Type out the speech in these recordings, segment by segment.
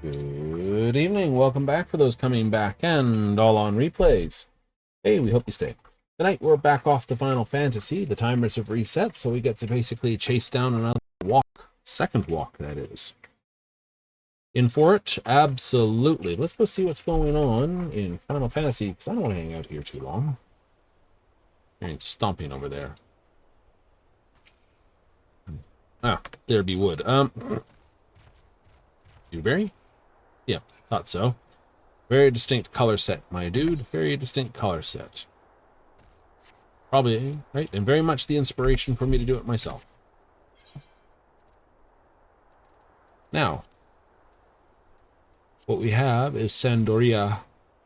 Good evening. Welcome back for those coming back and all on replays. Hey, we hope you stay. Tonight we're back off to Final Fantasy. The timers have reset, so we get to basically chase down another walk. Second walk, that is. In for it? Absolutely. Let's go see what's going on in Final Fantasy, because I don't want to hang out here too long. There ain't stomping over there. Ah, there be wood. Dewberry? Yeah, thought so. Very distinct color set, my dude. Very distinct color set. Probably, right? And very much the inspiration for me to do it myself. Now, what we have is Sandoria,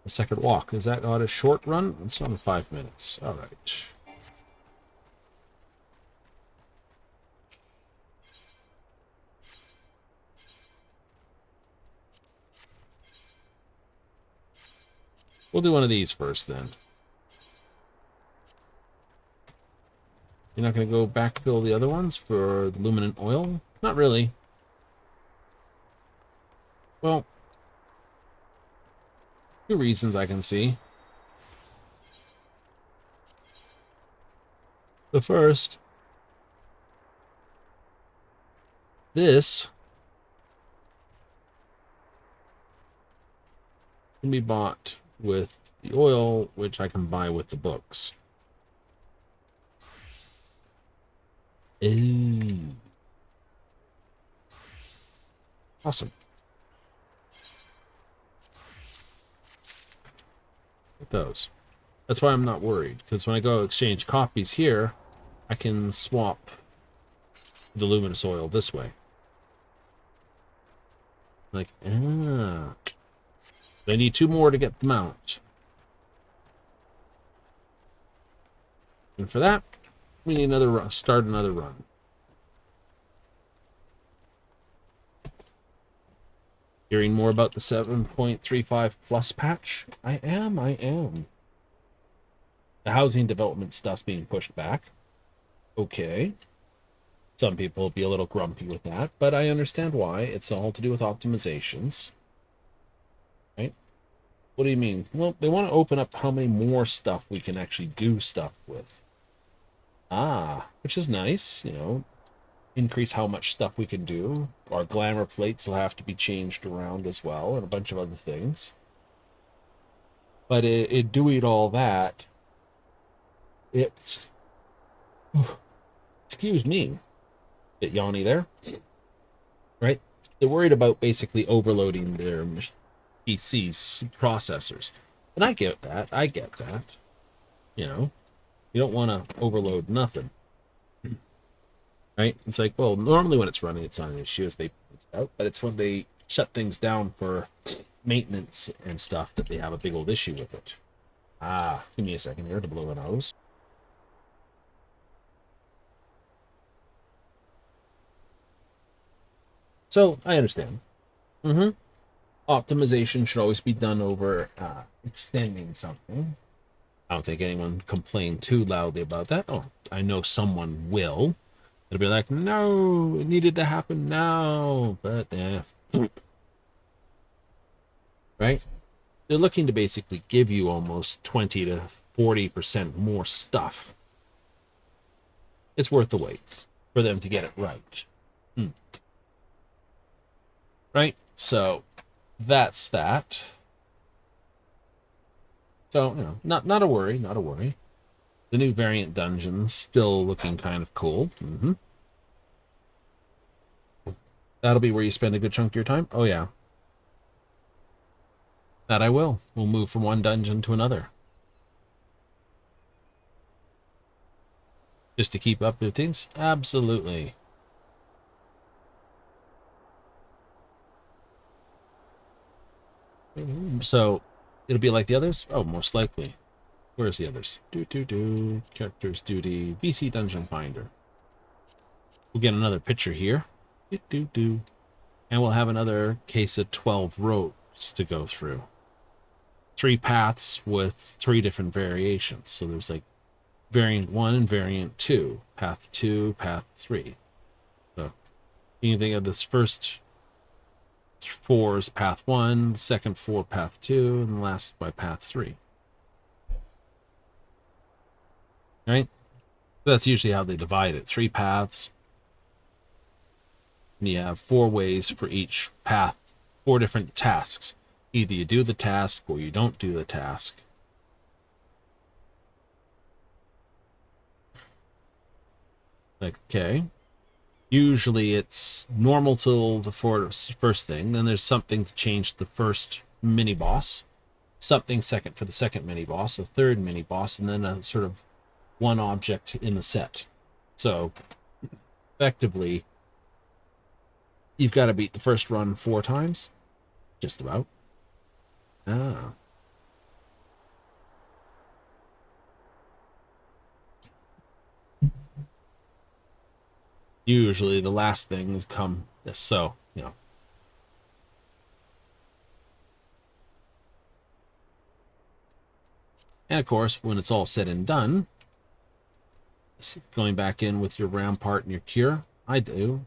the second walk. Is that not a short run? It's on 5 minutes. All right. We'll do one of these first, then. You're not going to go backfill the other ones for the luminant oil? Not really. Well, two reasons I can see. The first, this can be bought with the oil, which I can buy with the books. Ooh. Awesome. It does. That's why I'm not worried, because when I go exchange copies here, I can swap the luminous oil this way. Like, I need 2 more to get the mount. And for that, we need another run, start another run. Hearing more about the 7.35 plus patch? I am. The housing development stuff's being pushed back. Okay. Some people will be a little grumpy with that, but I understand why. It's all to do with optimizations. Right? What do you mean? Well, they want to open up how many more stuff we can actually do stuff with. Which is nice, you know. Increase how much stuff we can do. Our glamour plates will have to be changed around as well, and a bunch of other things. But doing all that, it's... excuse me. Bit yawny there. Right? They're worried about basically overloading their PC's processors. And I get that. You know, you don't want to overload nothing. Right? It's like, well, normally when it's running, it's not an issue as they put it out, but it's when they shut things down for maintenance and stuff that they have a big old issue with it. Give me a second here to blow a nose. So, I understand. Optimization should always be done over extending something. I don't think anyone complained too loudly about that. Oh, I know someone will. It'll be like, no, it needed to happen now. But, right? They're looking to basically give you almost 20 to 40% more stuff. It's worth the wait for them to get it right. Right? So, that's that. So, you know, not a worry. The new variant dungeon's still looking kind of cool. That'll be where you spend a good chunk of your time? Oh, yeah. That I will. We'll move from one dungeon to another. Just to keep up with things? Absolutely. So, it'll be like the others? Oh, most likely. Where's the others? Characters, duty, VC Dungeon Finder. We'll get another picture here. And we'll have another case of 12 roads to go through. 3 paths with 3 different variations. So there's like variant 1 and variant 2. Path 2, path 3. So you can think of this first 4 is path 1, second 4 path 2, and the last by path 3. Right? That's usually how they divide it. 3 paths. And you have 4 ways for each path, 4 different tasks. Either you do the task or you don't do the task. Okay. Usually it's normal till the first thing, then there's something to change the first mini boss, something second for the second mini boss, a third mini boss, and then a sort of one object in the set. So effectively, you've got to beat the first run 4 times, just about. Ah. Usually the last things come this, so, you know. And of course, when it's all said and done, going back in with your rampart and your cure, I do.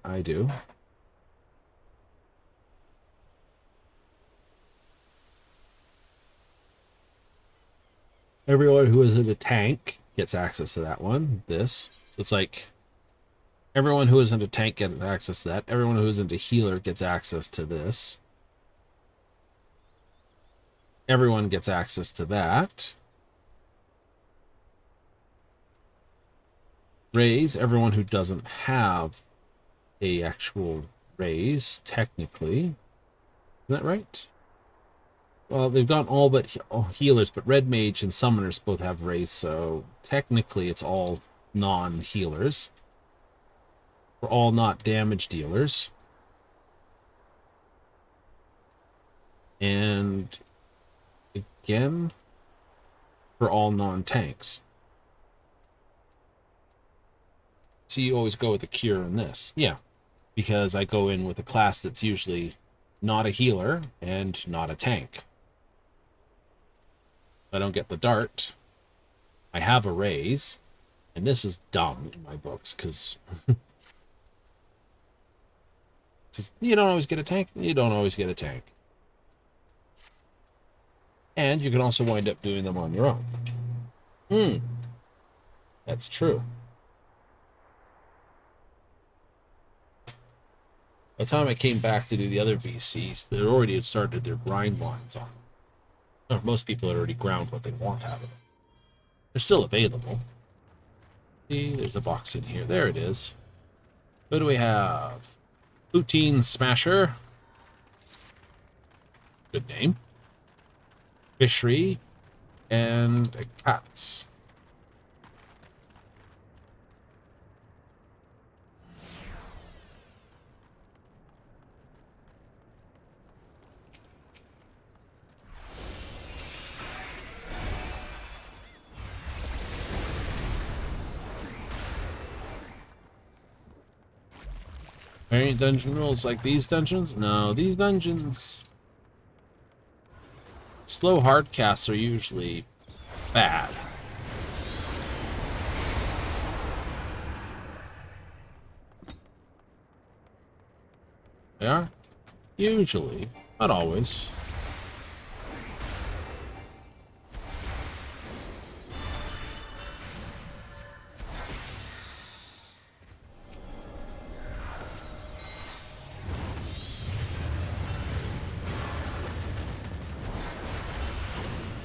Everyone who is in a tank gets access to that one. This. It's like everyone who isn't a tank gets access to that. Everyone who isn't a healer gets access to this. Everyone gets access to that. Raise, everyone who doesn't have a actual raise, technically. Isn't that right? Well, they've got all but healers, but Red Mage and Summoners both have raise, so technically it's all non-healers. We're all not damage dealers. And again, for all non-tanks. So you always go with the cure in this. Yeah, because I go in with a class that's usually not a healer and not a tank. I don't get the dart. I have a raise. And this is dumb in my books, because you don't always get a tank. You don't always get a tank. And you can also wind up doing them on your own. That's true. By the time I came back to do the other VCs, they already had started their grind lines on. Or most people had already ground what they want out of them. They're still available. See, there's a box in here. There it is. What do we have? Poutine Smasher. Good name. Fishery. And Cats. Variant dungeon rules like these dungeons? No, these dungeons... Slow hard casts are usually bad. They are? Usually. Not always.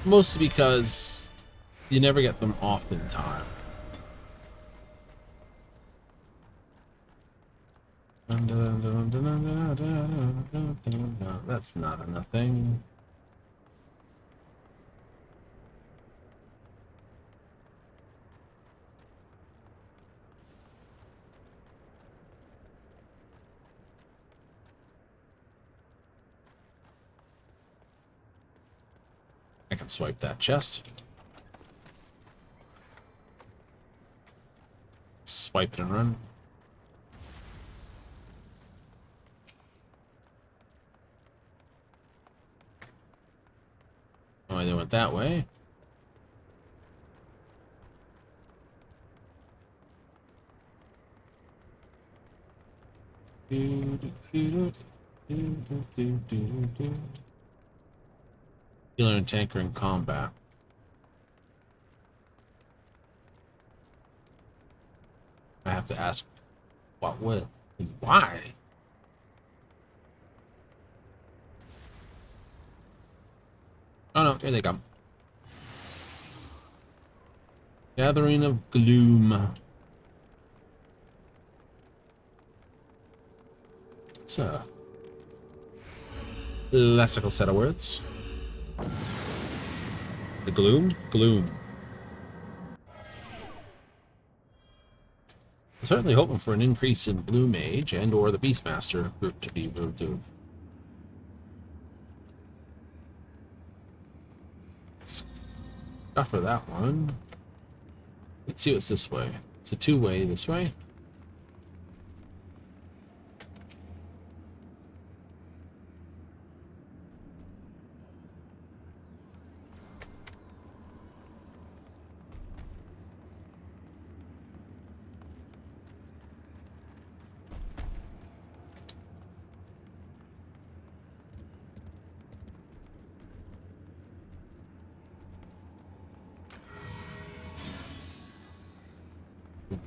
Mostly because you never get them off in time. That's not enough thing. I can swipe that chest. Swipe it and run. Oh, they went that way. Healer and tanker in combat. I have to ask, what will? Why? Oh no, here they come. Gathering of Gloom. It's a lexical set of words. The Gloom? Gloom. I'm certainly hoping for an increase in Blue Mage and or the Beastmaster group to be moved to. Stuff for that one. Let's see what's this way. It's a two-way this way.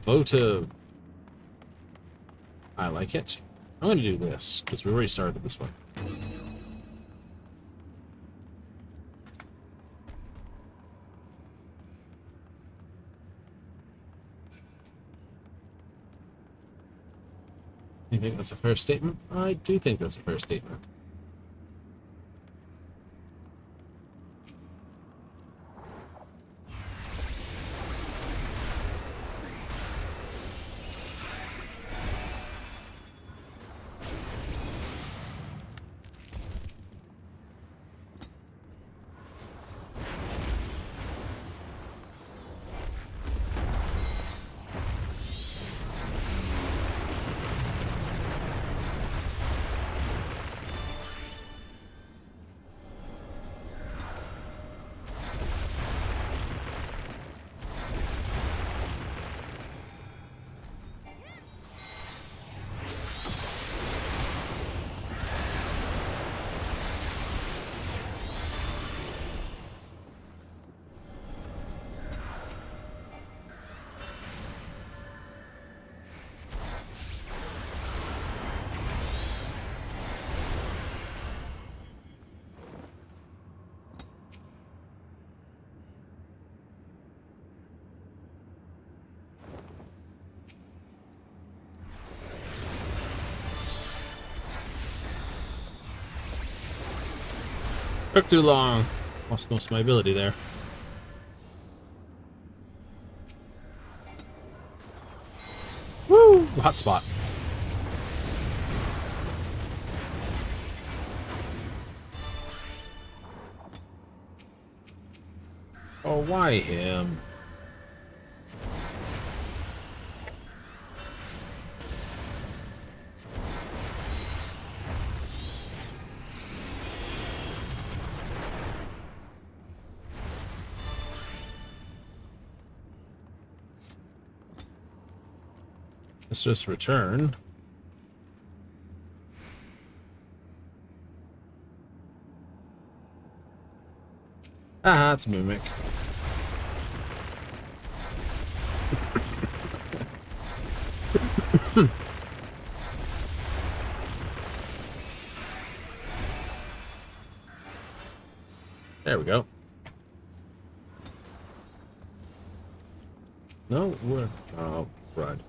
Votive. I like it. I'm going to do this, because we already started this one. You think that's a fair statement? I do think that's a fair statement. Took too long. Lost most of my ability there. Woo! Hotspot. Oh, why him? Let's just return. Ah, it's Mimic. There we go. No, we're... Oh, right.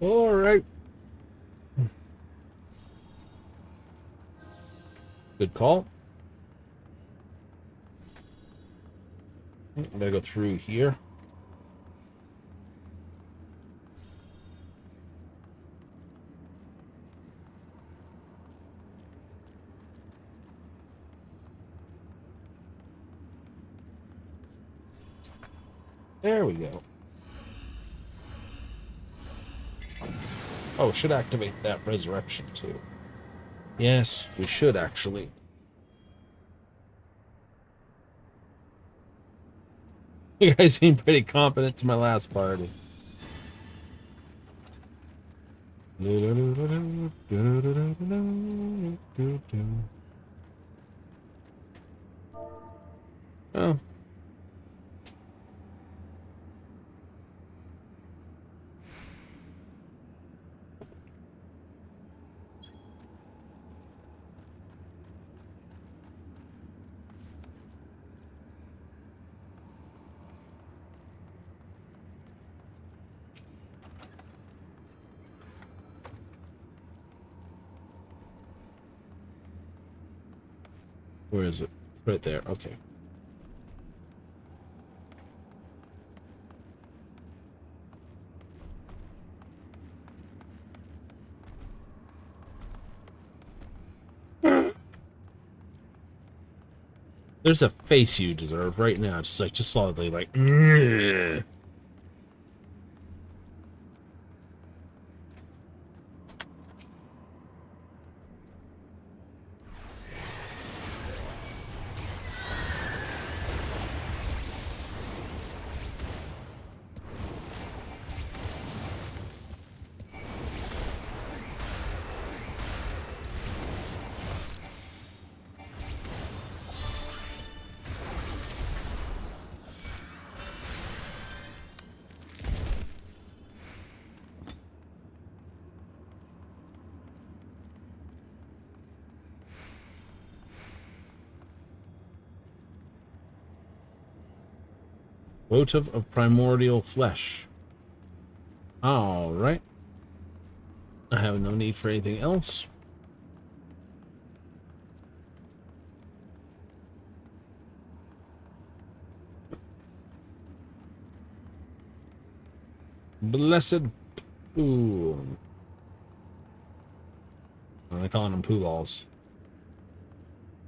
All right. Good call. I'm gonna go through here. There we go. Oh, should activate that resurrection too. Yes, we should actually. You guys seem pretty competent to my last party. Oh. Where is it? Right there. Okay. There's a face you deserve right now. Just solidly like. Votive of primordial flesh. All right. I have no need for anything else. Blessed poo. I call them poo balls.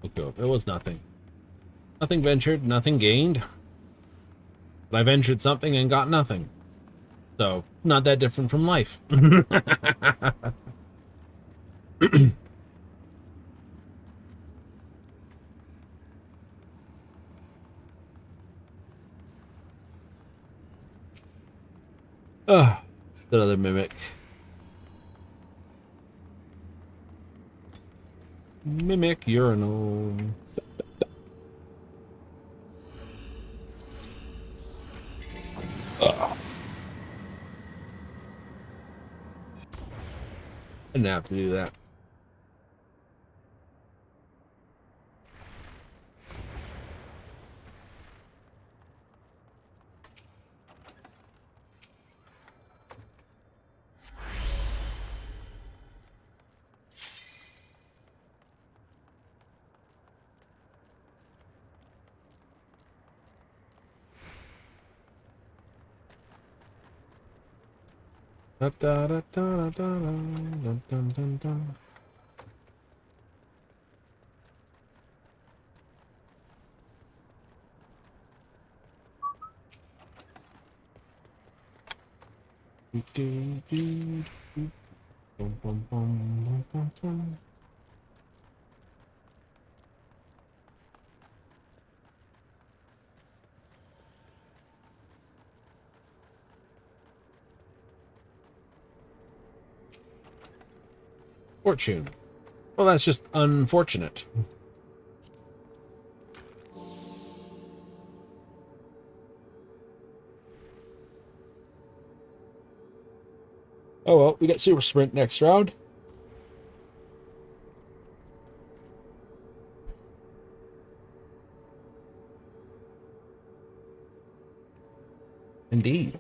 Okay, it was nothing. Nothing ventured, nothing gained. But I ventured something and got nothing. So, not that different from life. Another mimic. Mimic urinal. I didn't have to do that. Da, da, da, da, da, da, da, da, da. Bum, bum, bum, bum, bum, bum. Fortune. Well, that's just unfortunate. Oh well, we got super sprint next round. Indeed.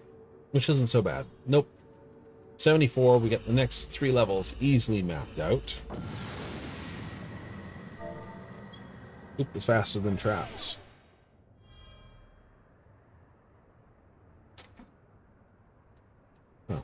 Which isn't so bad. Nope. 74, we get the next 3 levels easily mapped out. Oop is faster than traps. Oh.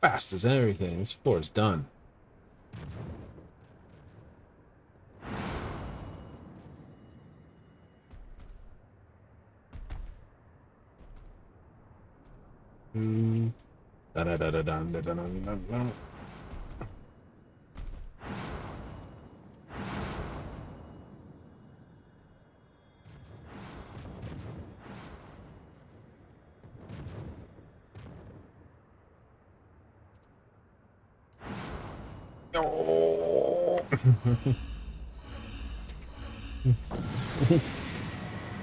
Fast as everything. This floor is done.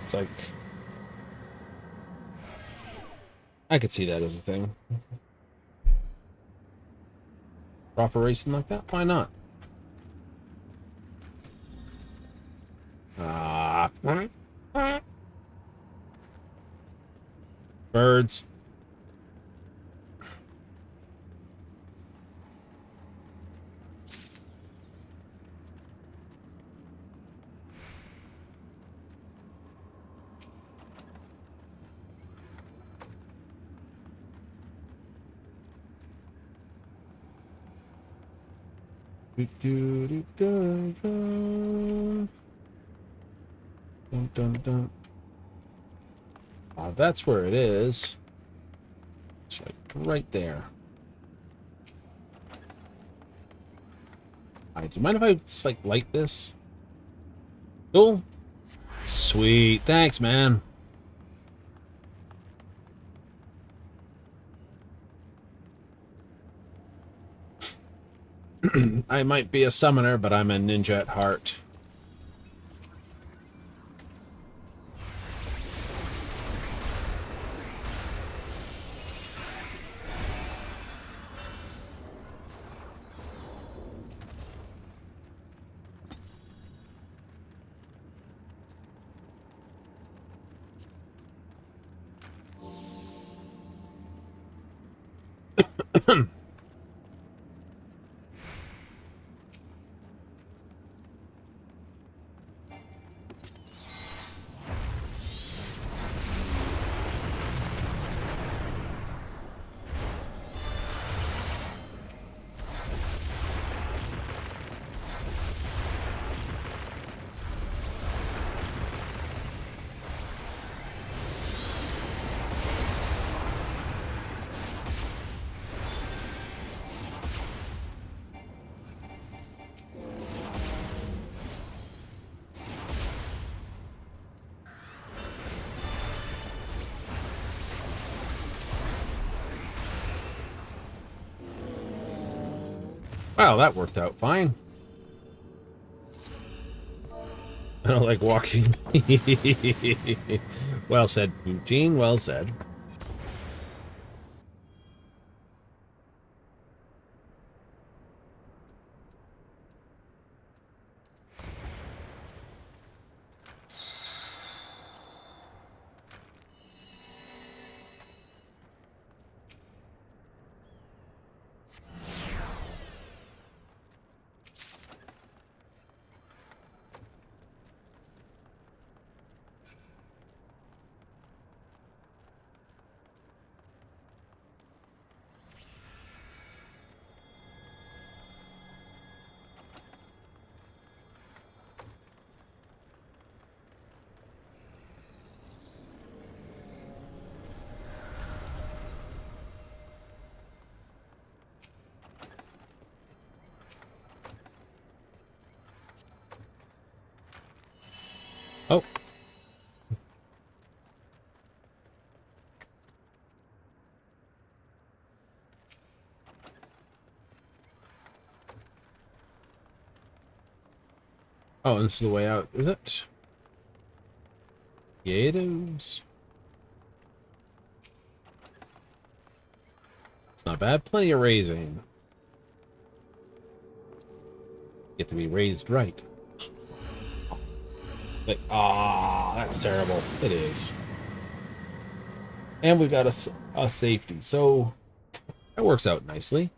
It's like, I could see that as a thing. Proper racing like that? Why not? Birds. Dun, dun, dun. That's where it is. It's like right there. Do you mind if I just like light this? Cool. Sweet. Thanks, man. I might be a summoner, but I'm a ninja at heart. Wow, that worked out fine. I don't like walking. Well said, Poutine. Well said. Oh, this is the way out, is it? Yeah, it is. It's not bad. Plenty of raising. Get to be raised right. Like, that's terrible. It is. And we got a safety, so that works out nicely.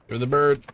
You're the bird.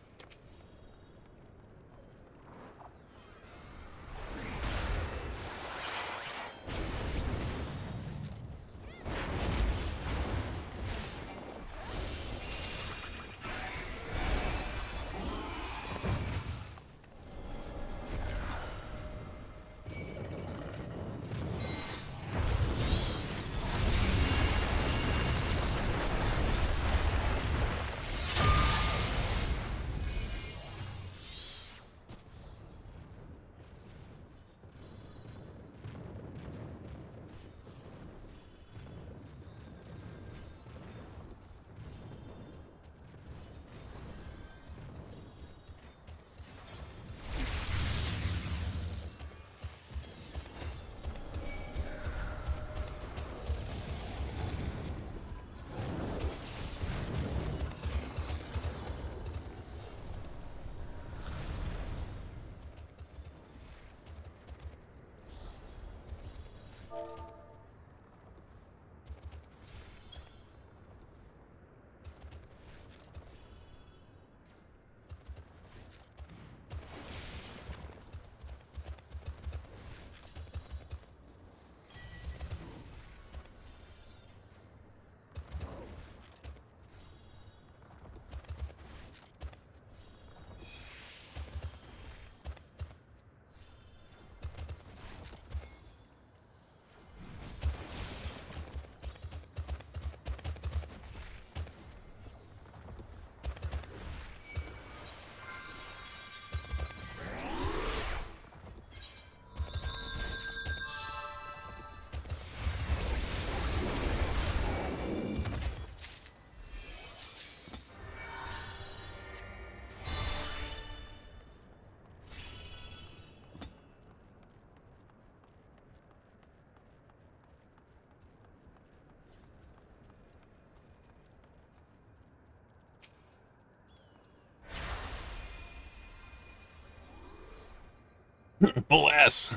Bless.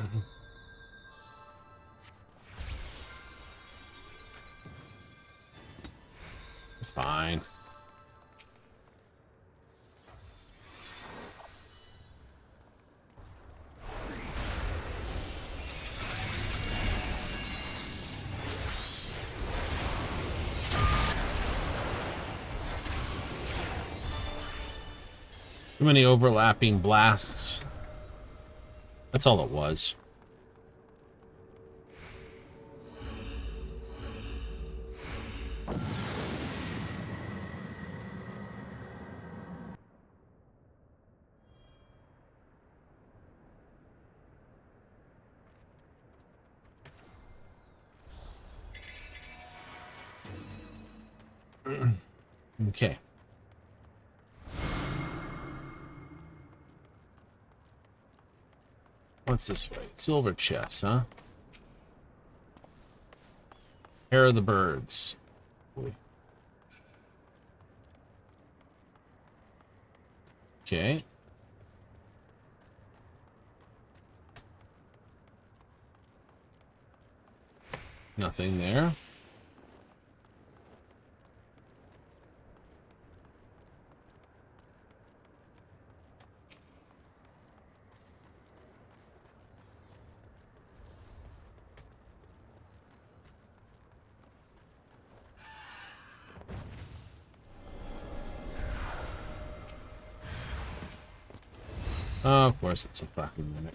Fine. Too many overlapping blasts. That's all it was. Okay. What's this way? Silver chest, huh? Hair of the birds. Okay. Nothing there. Oh, of course it's a fucking mimic.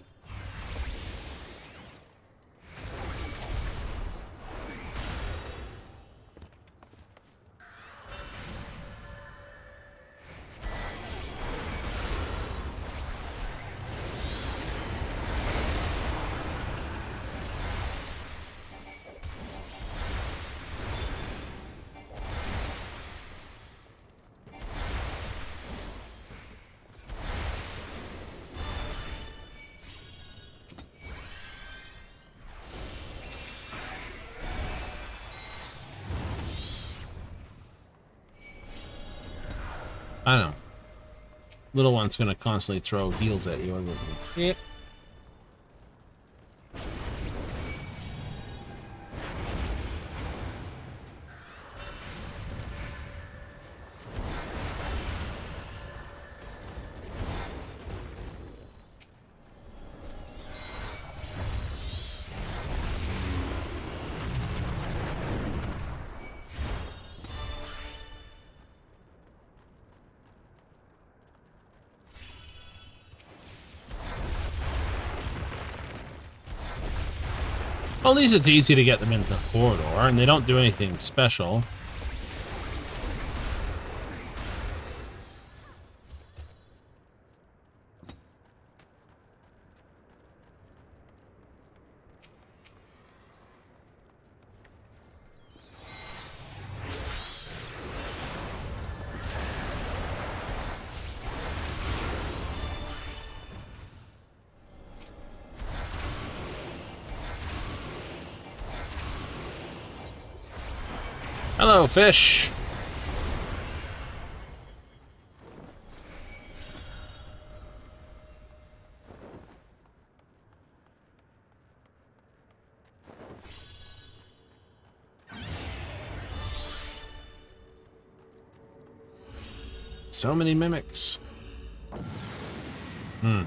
I don't know. Little one's gonna constantly throw heals at you. Yep. Well, at least it's easy to get them into the corridor, and they don't do anything special. Hello, fish. So many mimics. And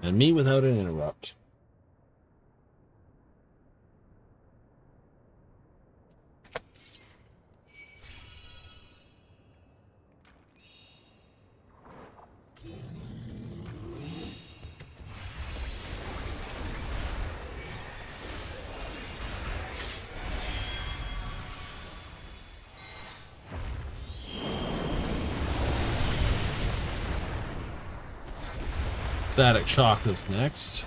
me without an interrupt. Static shock is next.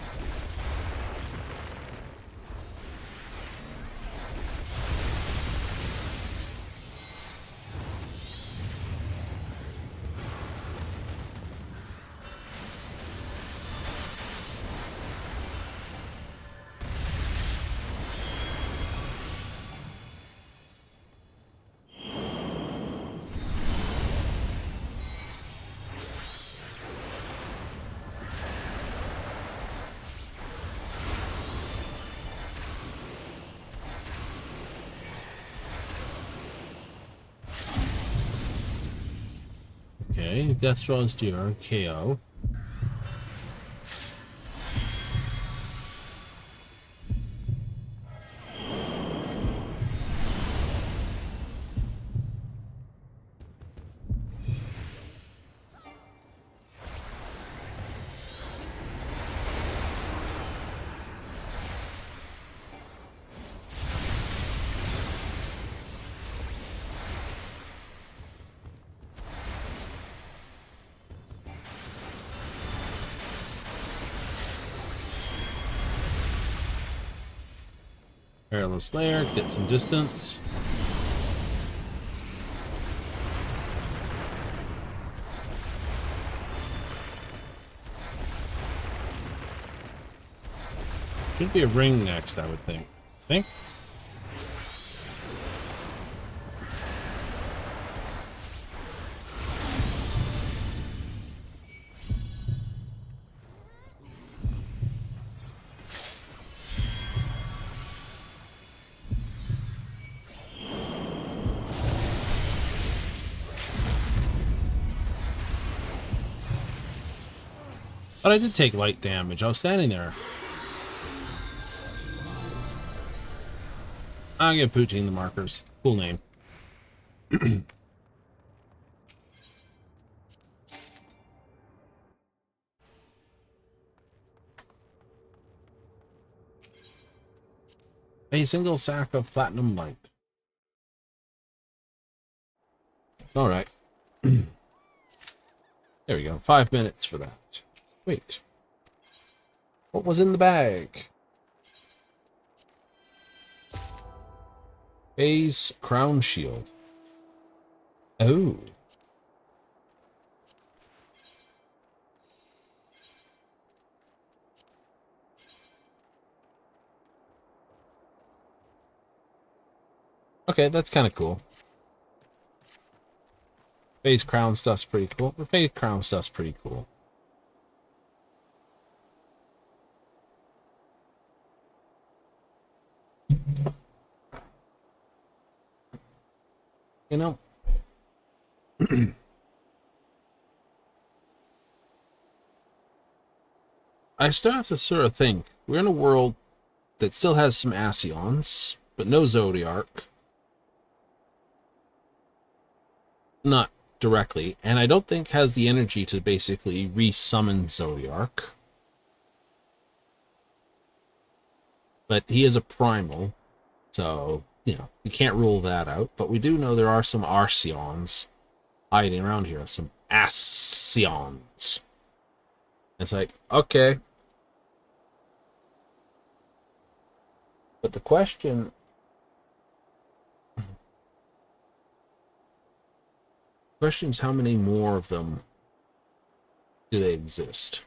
Okay, death draws to your KO. Perilous Lair, get some distance. Should be a ring next, I would think. But I did take light damage. I was standing there. I'll give Poutine the markers. Cool name. A single sack of platinum light. All right. There we go. 5 minutes for that. Wait. What was in the bag? A's crown shield. Oh. Okay, that's kind of cool. Faye's crown stuff's pretty cool. The Faye's crown stuff's pretty cool. You know, I still have to sort of think. We're in a world that still has some Ascions, but no Zodiarch. Not directly, and I don't think has the energy to basically re-summon Zodiarch. But he is a primal, so, you know, we can't rule that out. But we do know there are some Arceons hiding around here, some Ascions. It's like, okay. But the question is how many more of them do they exist?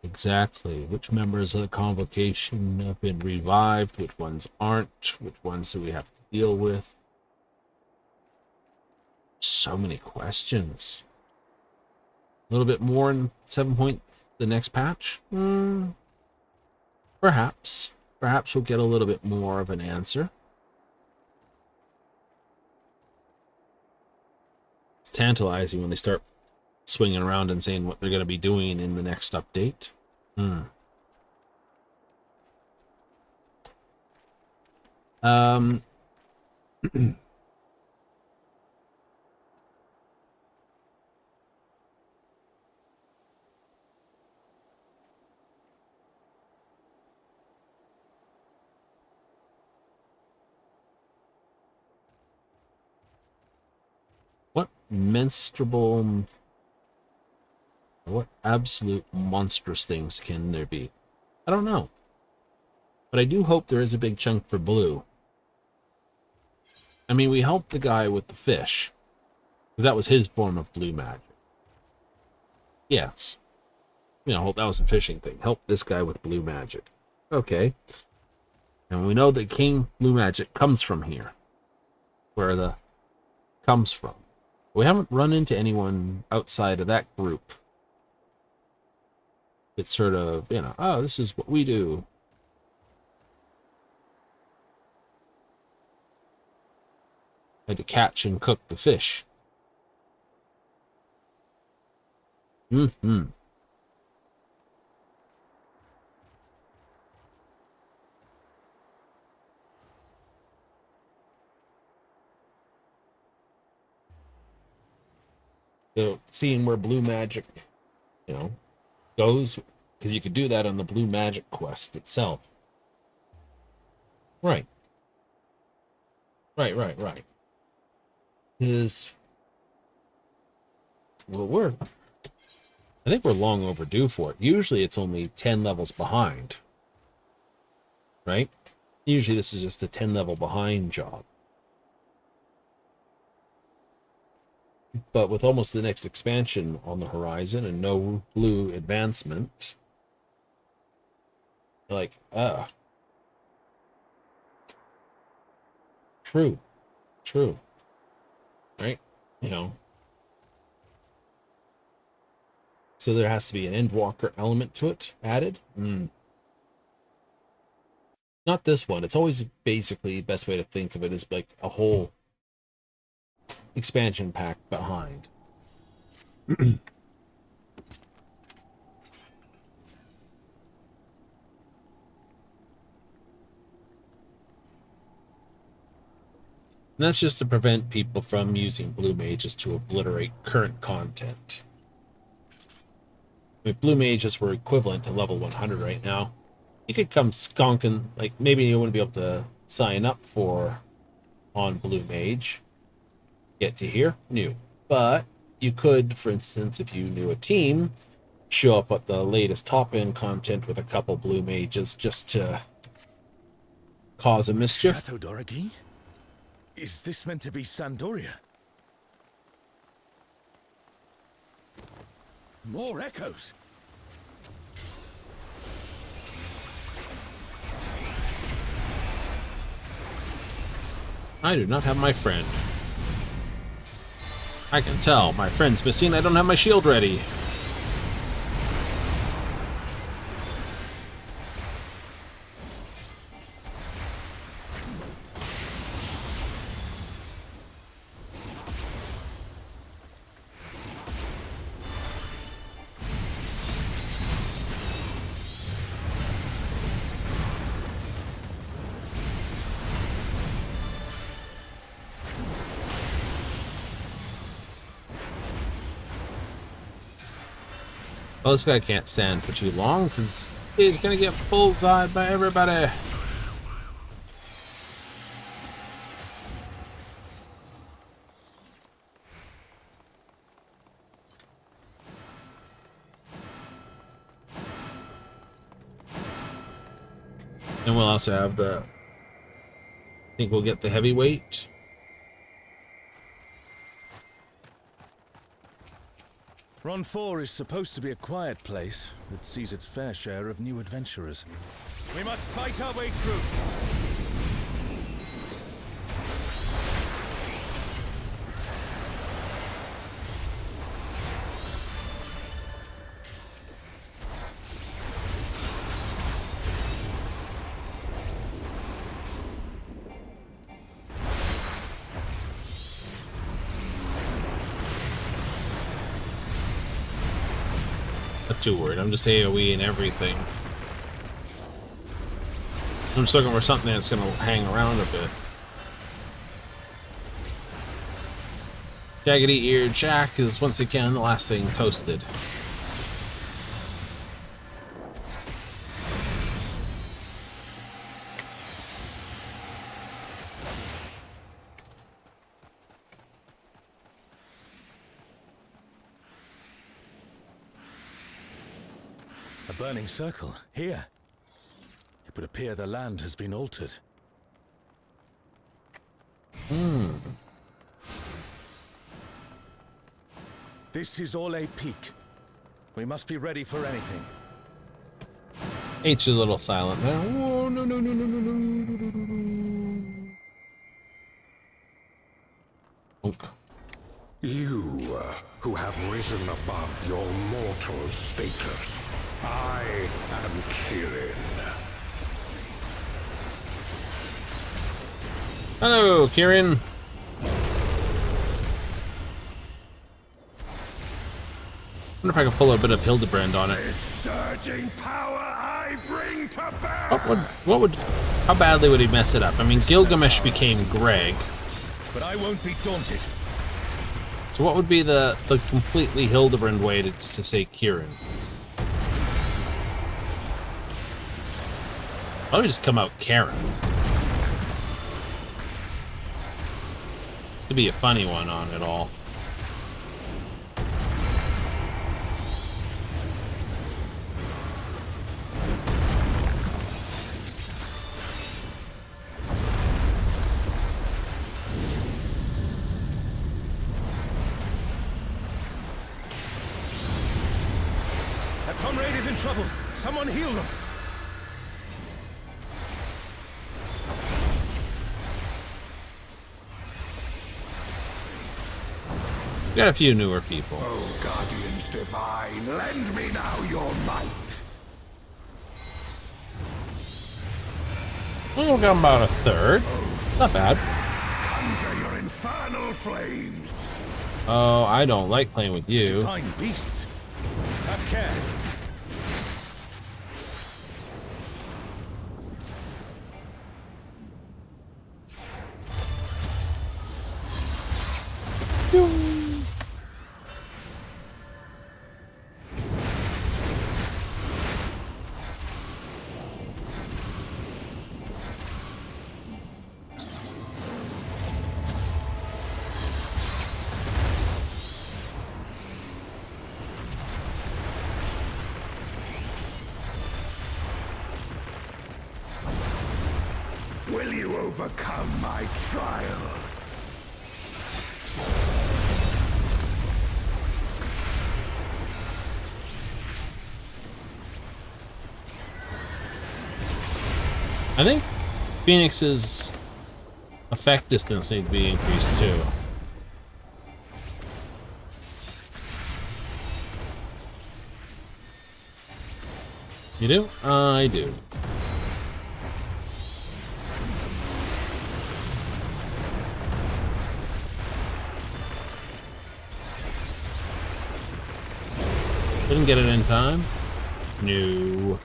Exactly. Which members of the convocation have been revived? Which ones aren't? Which ones do we have to deal with? So many questions. A little bit more in 7 point the next patch? Perhaps. Perhaps we'll get a little bit more of an answer. It's tantalizing when they start swinging around and saying what they're going to be doing in the next update. What menstruable, what absolute monstrous things can there be? I don't know. But I do hope there is a big chunk for blue. I mean, we helped the guy with the fish, because that was his form of blue magic. Yes. You know, that was a fishing thing. Help this guy with blue magic. Okay. And we know that King Blue Magic comes from here. Where the comes from. We haven't run into anyone outside of that group. It's sort of, you know, oh, this is what we do. Had to catch and cook the fish. So seeing where blue magic, you know, goes, because you could do that on the blue magic quest itself. Right. Right. Is well, I think we're long overdue for it. Usually it's only 10 levels behind. Right? Usually this is just a 10 level behind job. But with almost the next expansion on the horizon and no blue advancement, like, true. Right? You know. So there has to be an Endwalker element to it added. Not this one. It's always basically the best way to think of it is like a whole expansion pack behind. And that's just to prevent people from using blue mages to obliterate current content. If blue mages were equivalent to level 100 right now, You could come skunking, like maybe you wouldn't be able to sign up for on Blue Mage. Get to here, new. But you could, for instance, if you knew a team, show up at the latest top-end content with a couple Blue Mages just to cause a mischief. Chateau d'Origny? Is this meant to be Sandoria? More echoes! I do not have my friend. I can tell. My friend's missing. I don't have my shield ready. Well, this guy can't stand for too long because he's gonna get bullseyed by everybody. And we'll also have the, I think we'll get the heavyweight. Ron 4 is supposed to be a quiet place that sees its fair share of new adventurers. We must fight our way through. Not too worried. I'm just AoE and everything. I'm just looking for something that's going to hang around a bit. Jaggedy Eared Jack is once again the last thing toasted. A burning circle, here. It would appear the land has been altered. This is all a peak. We must be ready for anything. H is a little silent there. Whoa, no, no, no, no, no, no, no, no, no. Okay. You, who have risen above your mortal status. I am Kirin. Hello, Kirin. Wonder if I can pull a bit of Hildebrand on it. This surging power I bring to bear. How badly would he mess it up? I mean, Gilgamesh became Greg. But I won't be daunted. So what would be the completely Hildebrand way to say Kirin? Probably just come out Karen. To be a funny one on it all. A comrade is in trouble. Someone heal them. We got a few newer people. Oh, guardians divine, lend me now your might. Oh, we got about a third. Not bad. Conjure your infernal flames. Oh, I don't like playing with you. Divine beasts. Have care. overcome my trial. I think Phoenix's effect distance needs to be increased too. You do? I do. Didn't get it in time. No.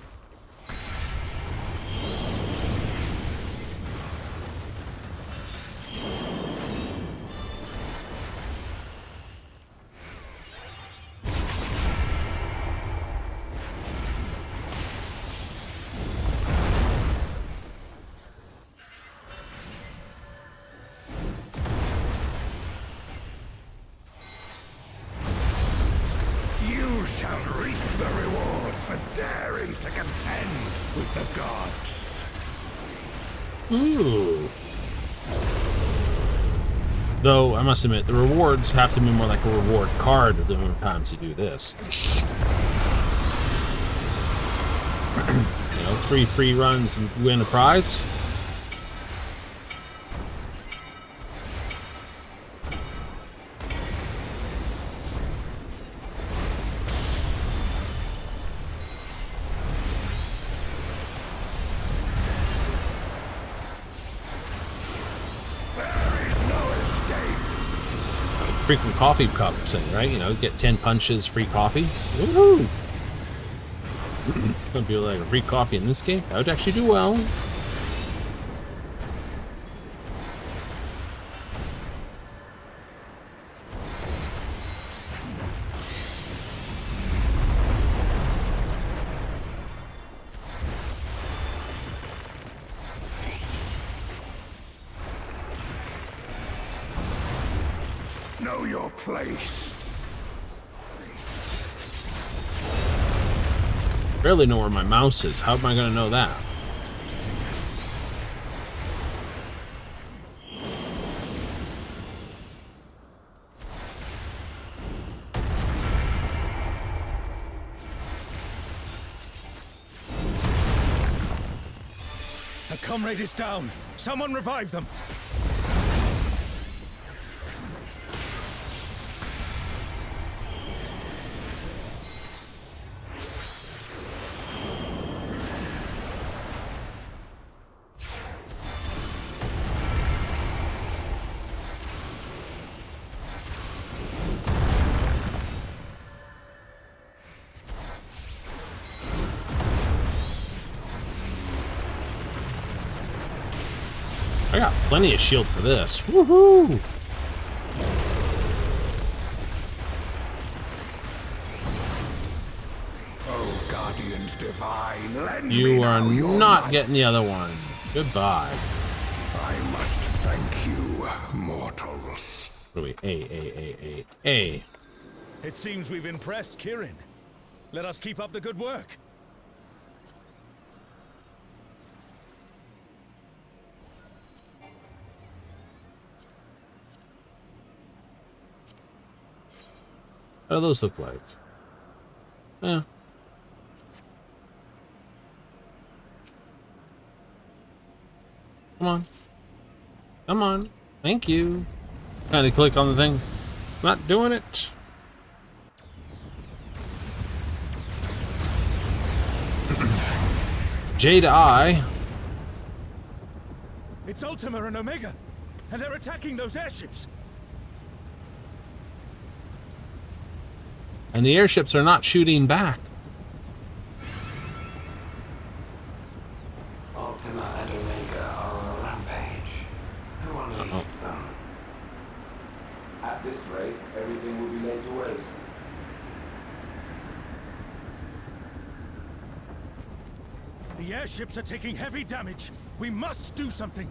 You shall reap the rewards for daring to contend with the gods. Ooh. Though, I must admit, the rewards have to be more like a reward card the more times you do this. You know, 3 free runs and win a prize. Frequent coffee cup thing, right? You know, get 10 punches, free coffee. Woohoo! Gonna be like a free coffee in this game. That would actually do well. Know your place. Barely know where my mouse is. How am I gonna know that? A comrade is down. Someone revive them. I got plenty of shield for this. Woohoo! Oh, guardians divine, lend me You are now your not might. getting the other one. Goodbye. I must thank you, mortals. What are we? A. It seems we've impressed Kirin. Let us keep up the good work. What do those look like? Yeah. Come on. Come on. Thank you. Trying to click on the thing. It's not doing it. J to I. It's Ultima and Omega, and they're attacking those airships. And the airships are not shooting back. Ultima and Omega are on a rampage. Who unleashed them? At this rate, everything will be laid to waste. The airships are taking heavy damage. We must do something.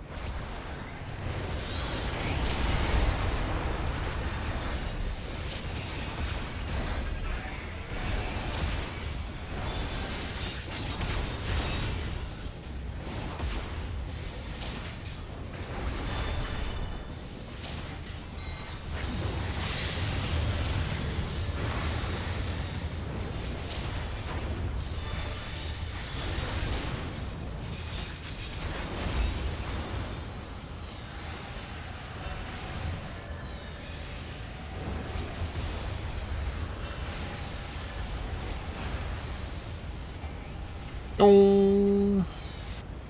Oh,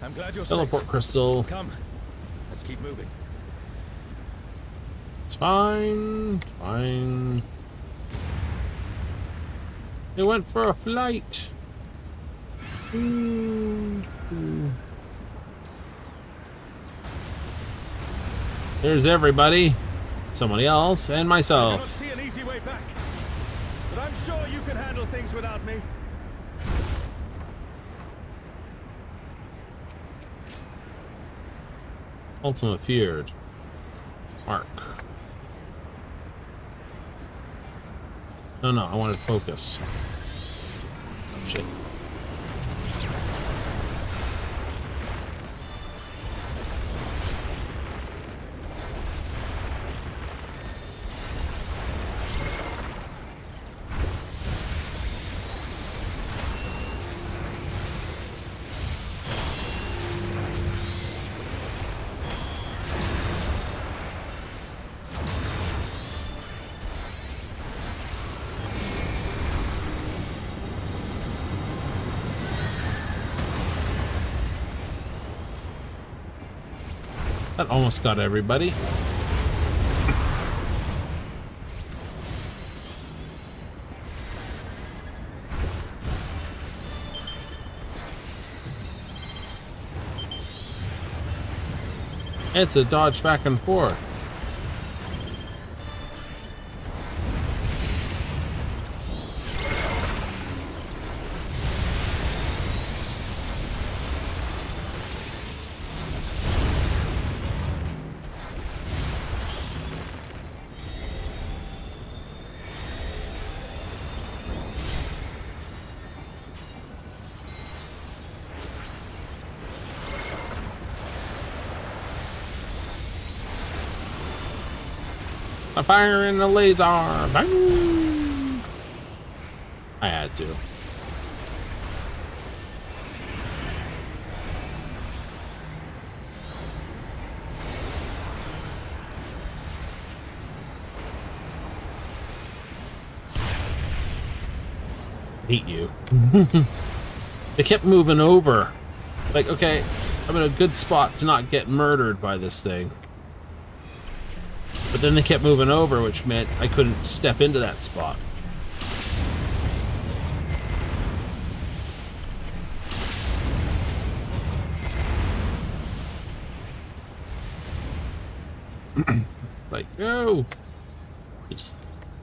I'm glad you're teleport safe. crystal. Come, let's keep moving. It's fine. Fine. They went for a flight. Ooh. There's everybody. Somebody else and I cannot myself. see an easy way back, but I'm sure you can handle things without me. Ultimate feared. Mark. No, no, I wanted to focus. Oh, shit. That almost got everybody. It's a dodge back and forth. I'm firing the laser. Bang! I had to. I hate you. They kept moving over. Like, okay, I'm in a good spot to not get murdered by this thing. But then they kept moving over, which meant I couldn't step into that spot. Like, no.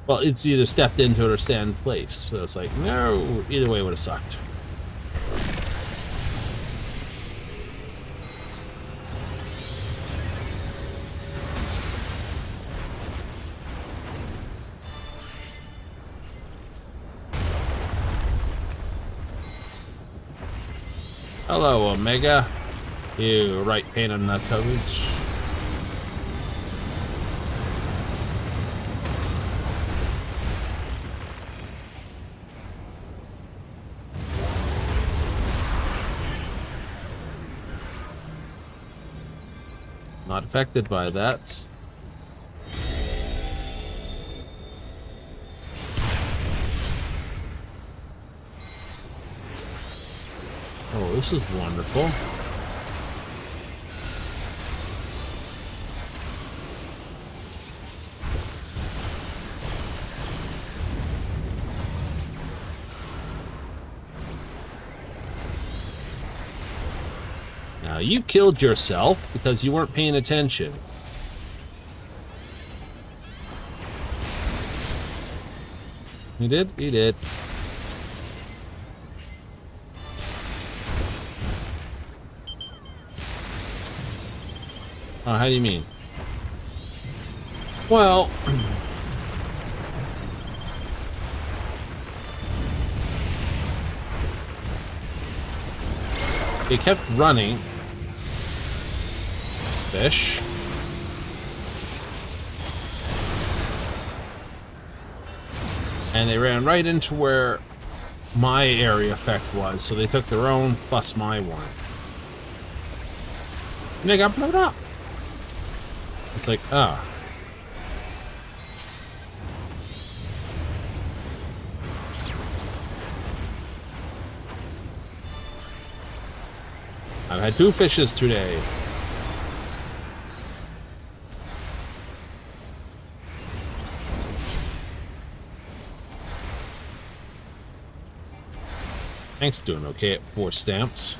Well, it's either stepped into it or stand in place. So it's like, no. Either way would have sucked. Hello, Omega. You right pain in the coach. Not affected by that. Oh, this is wonderful. Now, you killed yourself because you weren't paying attention. You did? You did. Oh, how do you mean? Well... they kept running. Fish. And they ran right into where my area effect was, so they took their own plus my one. And they got blown up. It's like, ah. I've had 2 fishes today. Hank's doing okay at 4 stamps.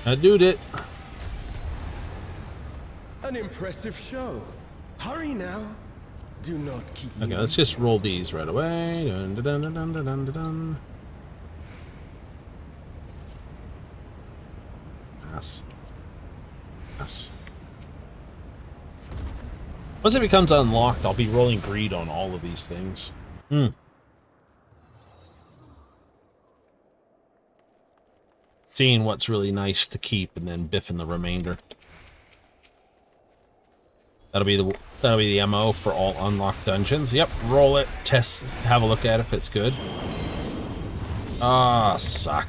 I doed it. An impressive show. Hurry now. Do not keep me. Okay, let's just roll these right away. Dun, dun, dun, dun, dun, dun, dun, dun. Pass. Pass. Once it becomes unlocked, I'll be rolling greed on all of these things. Seeing what's really nice to keep and then biffing the remainder. That'll be the MO for all unlocked dungeons. Yep, roll it, test, have a look at it if it's good. Ah, suck.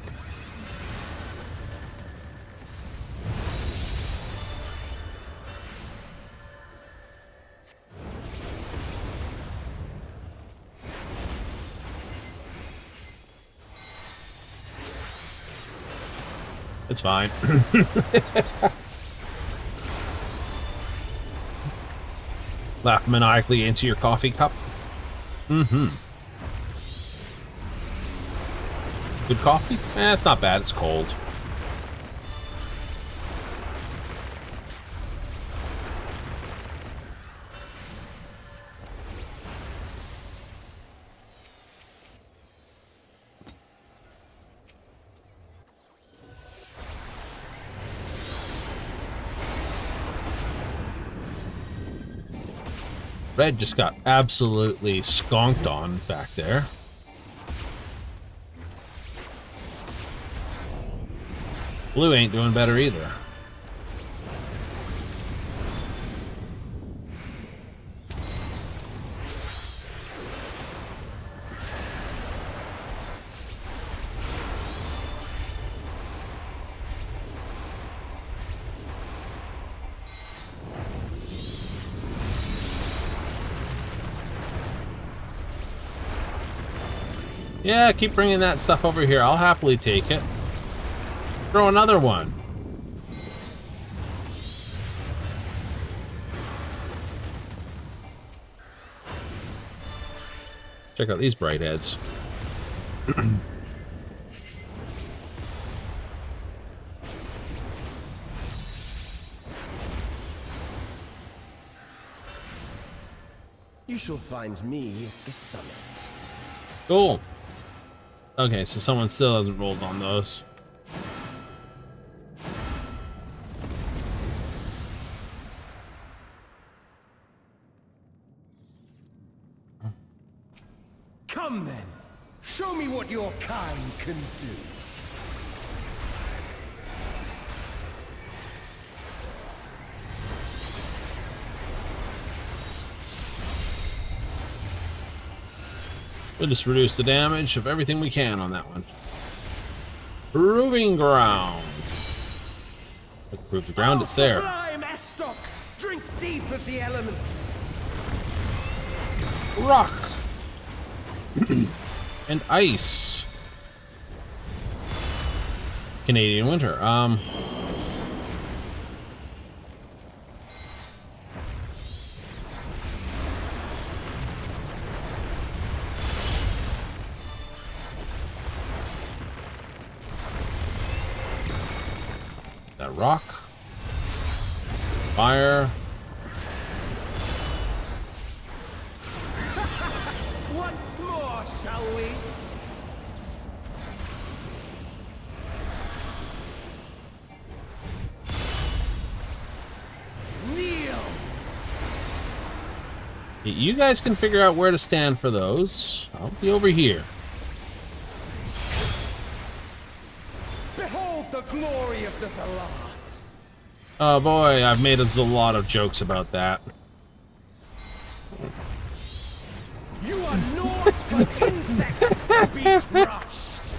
It's fine. Laugh maniacally into your coffee cup. Mm-hmm. Good coffee? Eh, it's not bad. It's cold. Red just got absolutely skonked on back there. Blue ain't doing better either. Yeah, keep bringing that stuff over here. I'll happily take it. Throw another one. Check out these bright heads. You shall find me at the summit. Cool. Okay, so someone still hasn't rolled on those. Come then. Show me what your kind can do. We'll just reduce the damage of everything we can on that one. Proving ground. Let's prove the ground, it's there. Sublime Estoc! Drink deep of the elements. Rock. And ice. Canadian winter. rock. Fire. Once more, shall we? Kneel! You guys can figure out where to stand for those. I'll be over here. Behold the glory of the Zalat! Oh boy, I've made a lot of jokes about that. You are naught but insects to be crushed!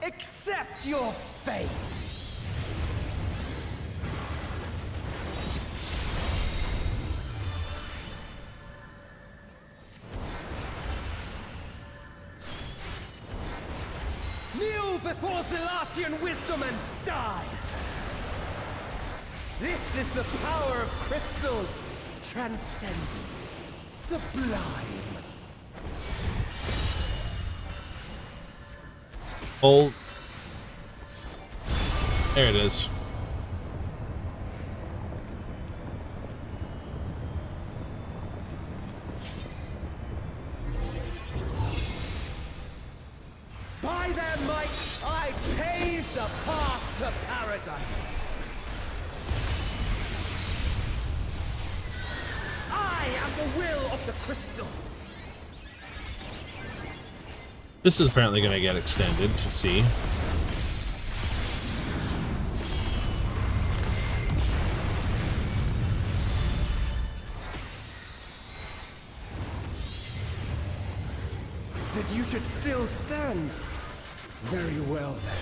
Accept your fate! Kneel before Zalatian wisdom and die! This is the power of crystals, transcendent, sublime. Hold. There it is. By their might, I pave the path to paradise. I am the will of the crystal. This is apparently going to get extended, to see. That you should still stand. Very well, then.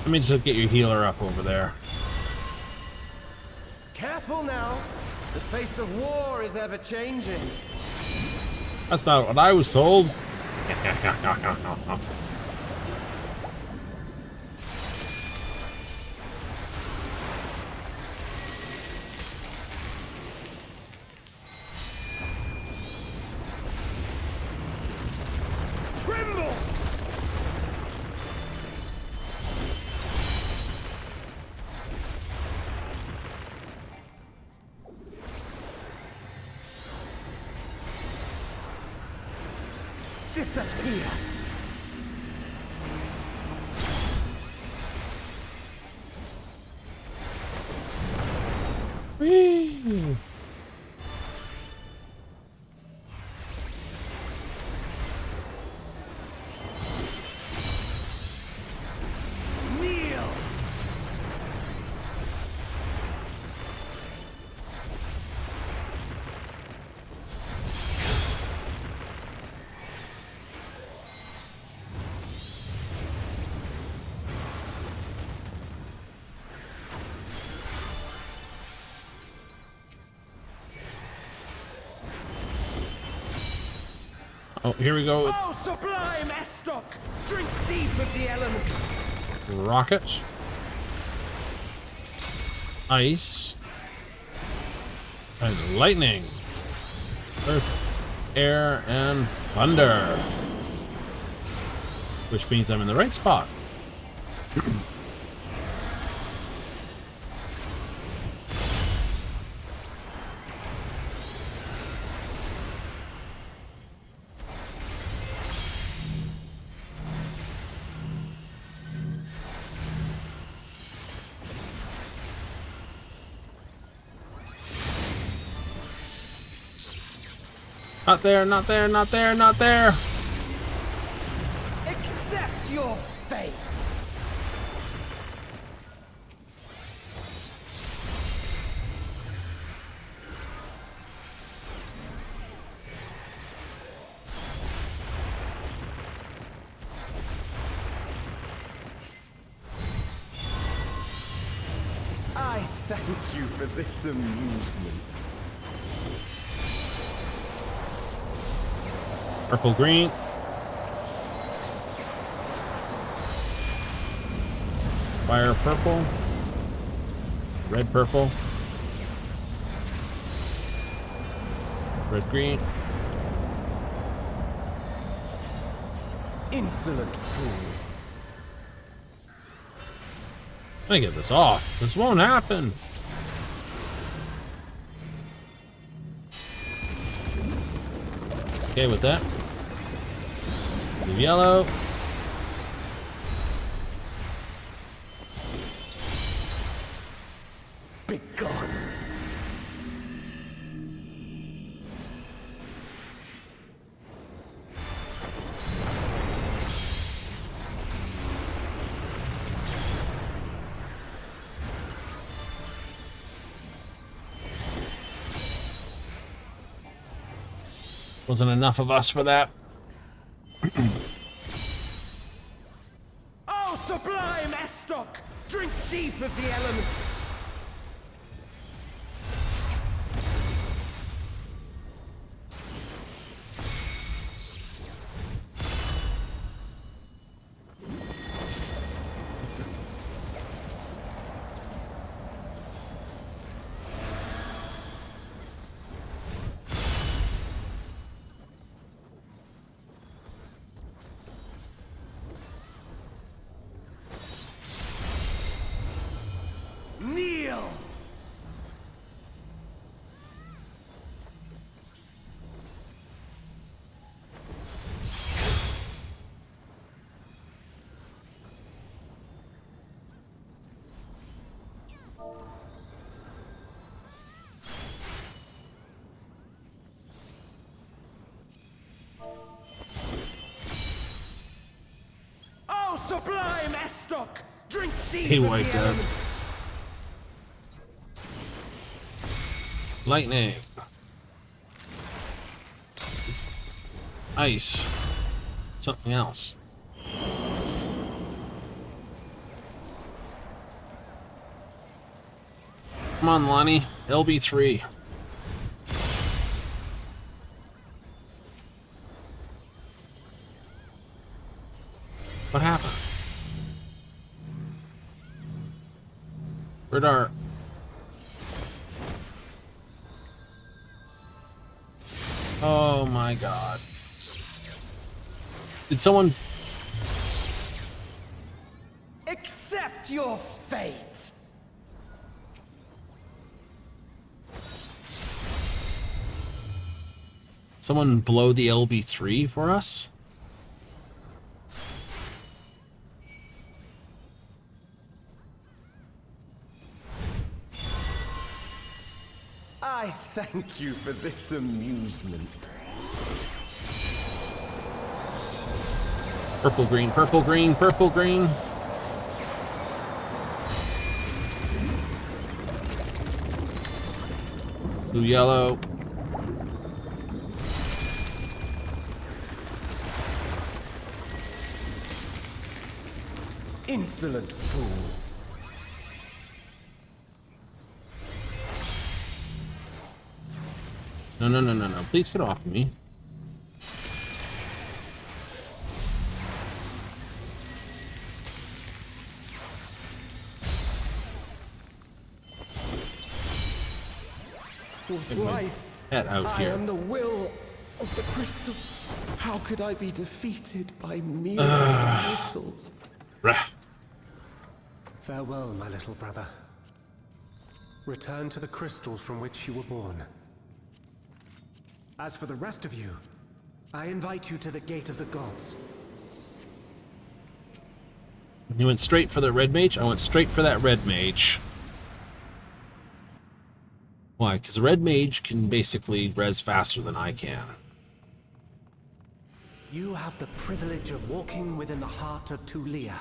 Let me just get your healer up over there. Careful now. The face of war is ever changing. That's not what I was told. Tremble! Disappear! Whee! Kneel! Oh, here we go. Oh, sublime Estoc! Drink deep of the elements! Rocket. Ice. And lightning. Earth, air, and thunder. Which means I'm in the right spot. Not there, not there, not there, not there. Accept your fate! I thank you for this amusement. Purple, green. Fire, purple. Red, purple. Red, green. Insolent fool. Let me get this off. This won't happen. Okay with that. Blue, yellow. Be gone. Wasn't enough of us for that. Oh, sublime Estoc! Drink deep of the elements! Kneel! Oh, sublime Estoc! Drink deep He of wiped the out. elements! Lightning. Ice. Something else. Come on, Lonnie. LB3. What happened? Where'd our... Oh my god. Did someone... Accept your fate! Someone blow the LB3 for us? I thank you for this amusement. Purple, green, purple, green, purple, green. Blue, yellow. Insolent fool. No, no, no, no, no. Please get off of me. Why? Head out I here. am the will of the crystal. How could I be defeated by mere mortals? Rah. Farewell, my little brother. Return to the crystal from which you were born. As for the rest of you, I invite you to the Gate of the Gods. You went straight for the red mage? I went straight for that red mage. Why? Because the red mage can basically res faster than I can. You have the privilege of walking within the heart of Tulia.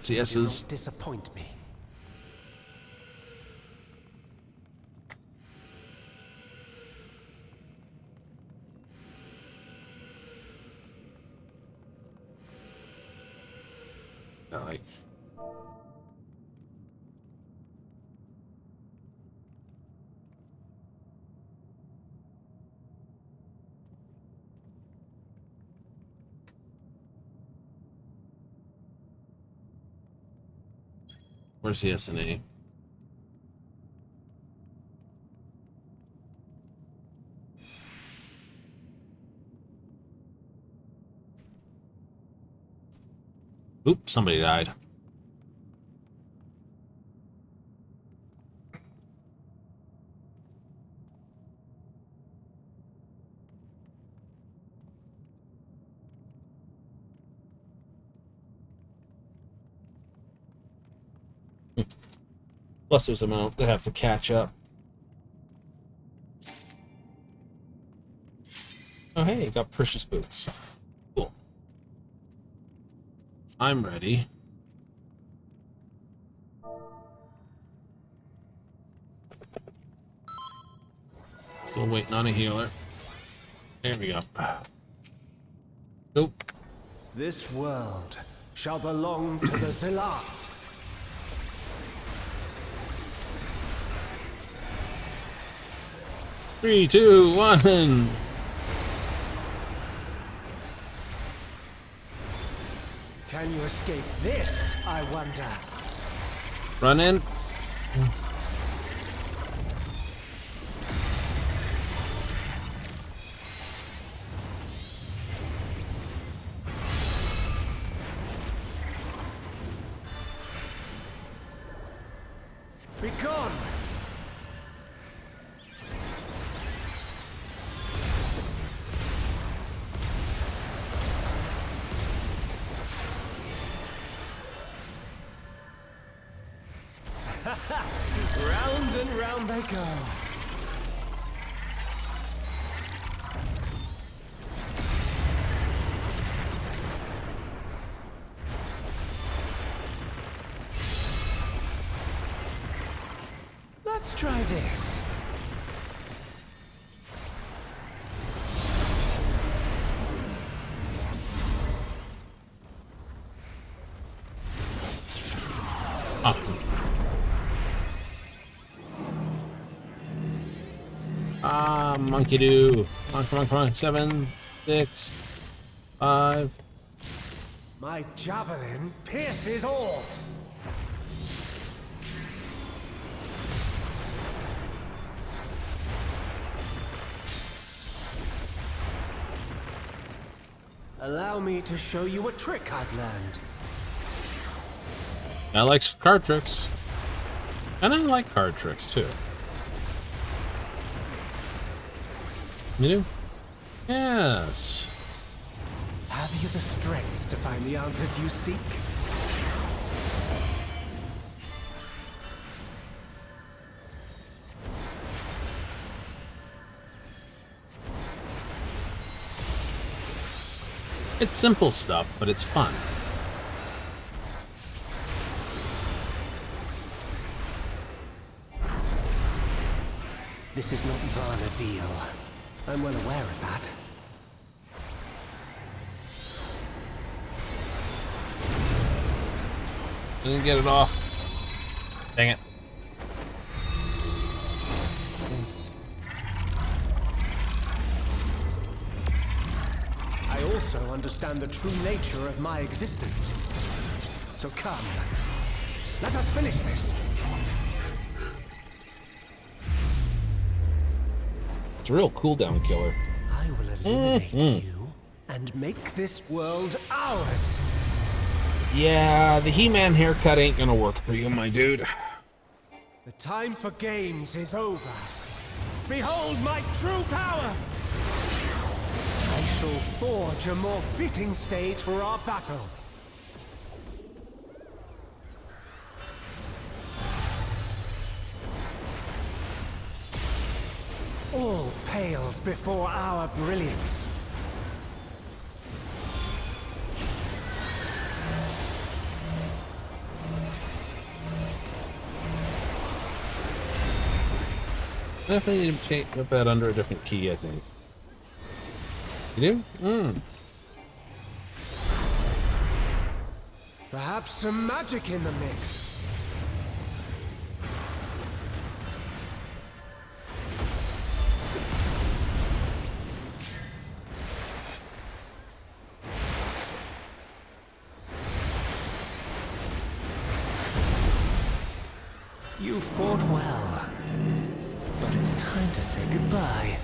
CS Do is... not disappoint me. like... Where's the SNA? Oops, somebody died. Plus there's amount that have to catch up. Oh hey, got precious boots. Cool. I'm ready. Still waiting on a healer. There we go. Nope. This world shall belong to the Zealot. 3, 2, 1. Can you escape this, I wonder? Run in. Be gone! Round and round they go. Let's try this. Monkey do. Come on. 7, 6, 5. My javelin pierces all. Allow me to show you a trick I've learned. I like card tricks. And I like card tricks too. You do? Yes. Have you the strength to find the answers you seek? It's simple stuff, but it's fun. This is not Varna deal. I'm well aware of that. Didn't get it off. Dang it. I also understand the true nature of my existence. So come, let us finish this. It's a real cooldown killer. I will eliminate you and make this world ours. Yeah, the He-Man haircut ain't gonna work for you, my dude. The time for games is over. Behold my true power! I shall forge a more fitting stage for our battle. All pales before our brilliance. Definitely need to put that under a different key, I think. You do? Perhaps some magic in the mix. You fought well, but it's time to say goodbye.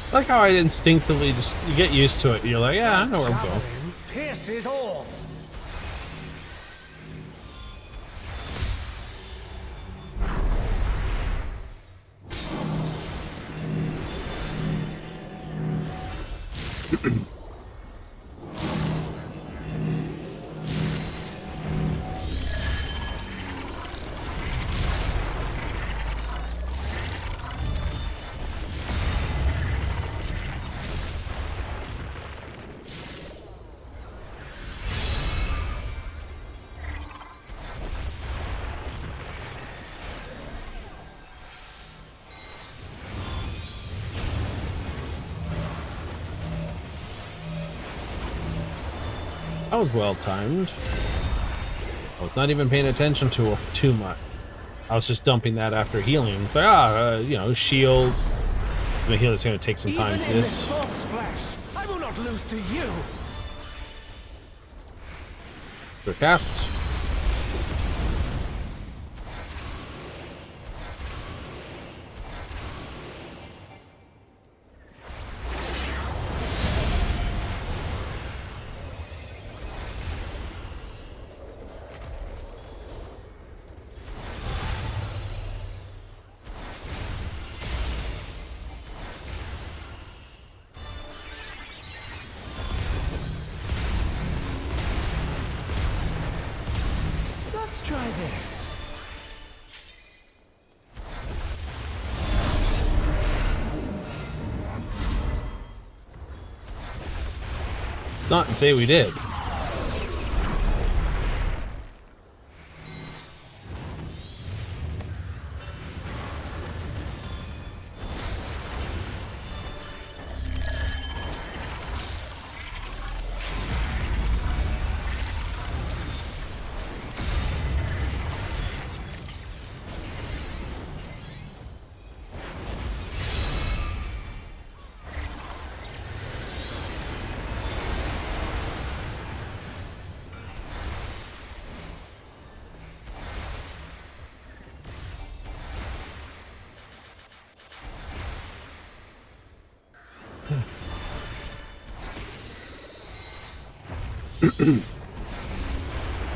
I like how I instinctively just you get used to it. You're like, yeah, I know where I'm going. Javelin pierces all. That was well timed. I was not even paying attention to it too much. I was just dumping that after healing. It's like, you know, shield. So my healer's going to take some time Even to in this. this false flesh, I will not lose to you. Quick cast. Let's try this. It's not and say we did.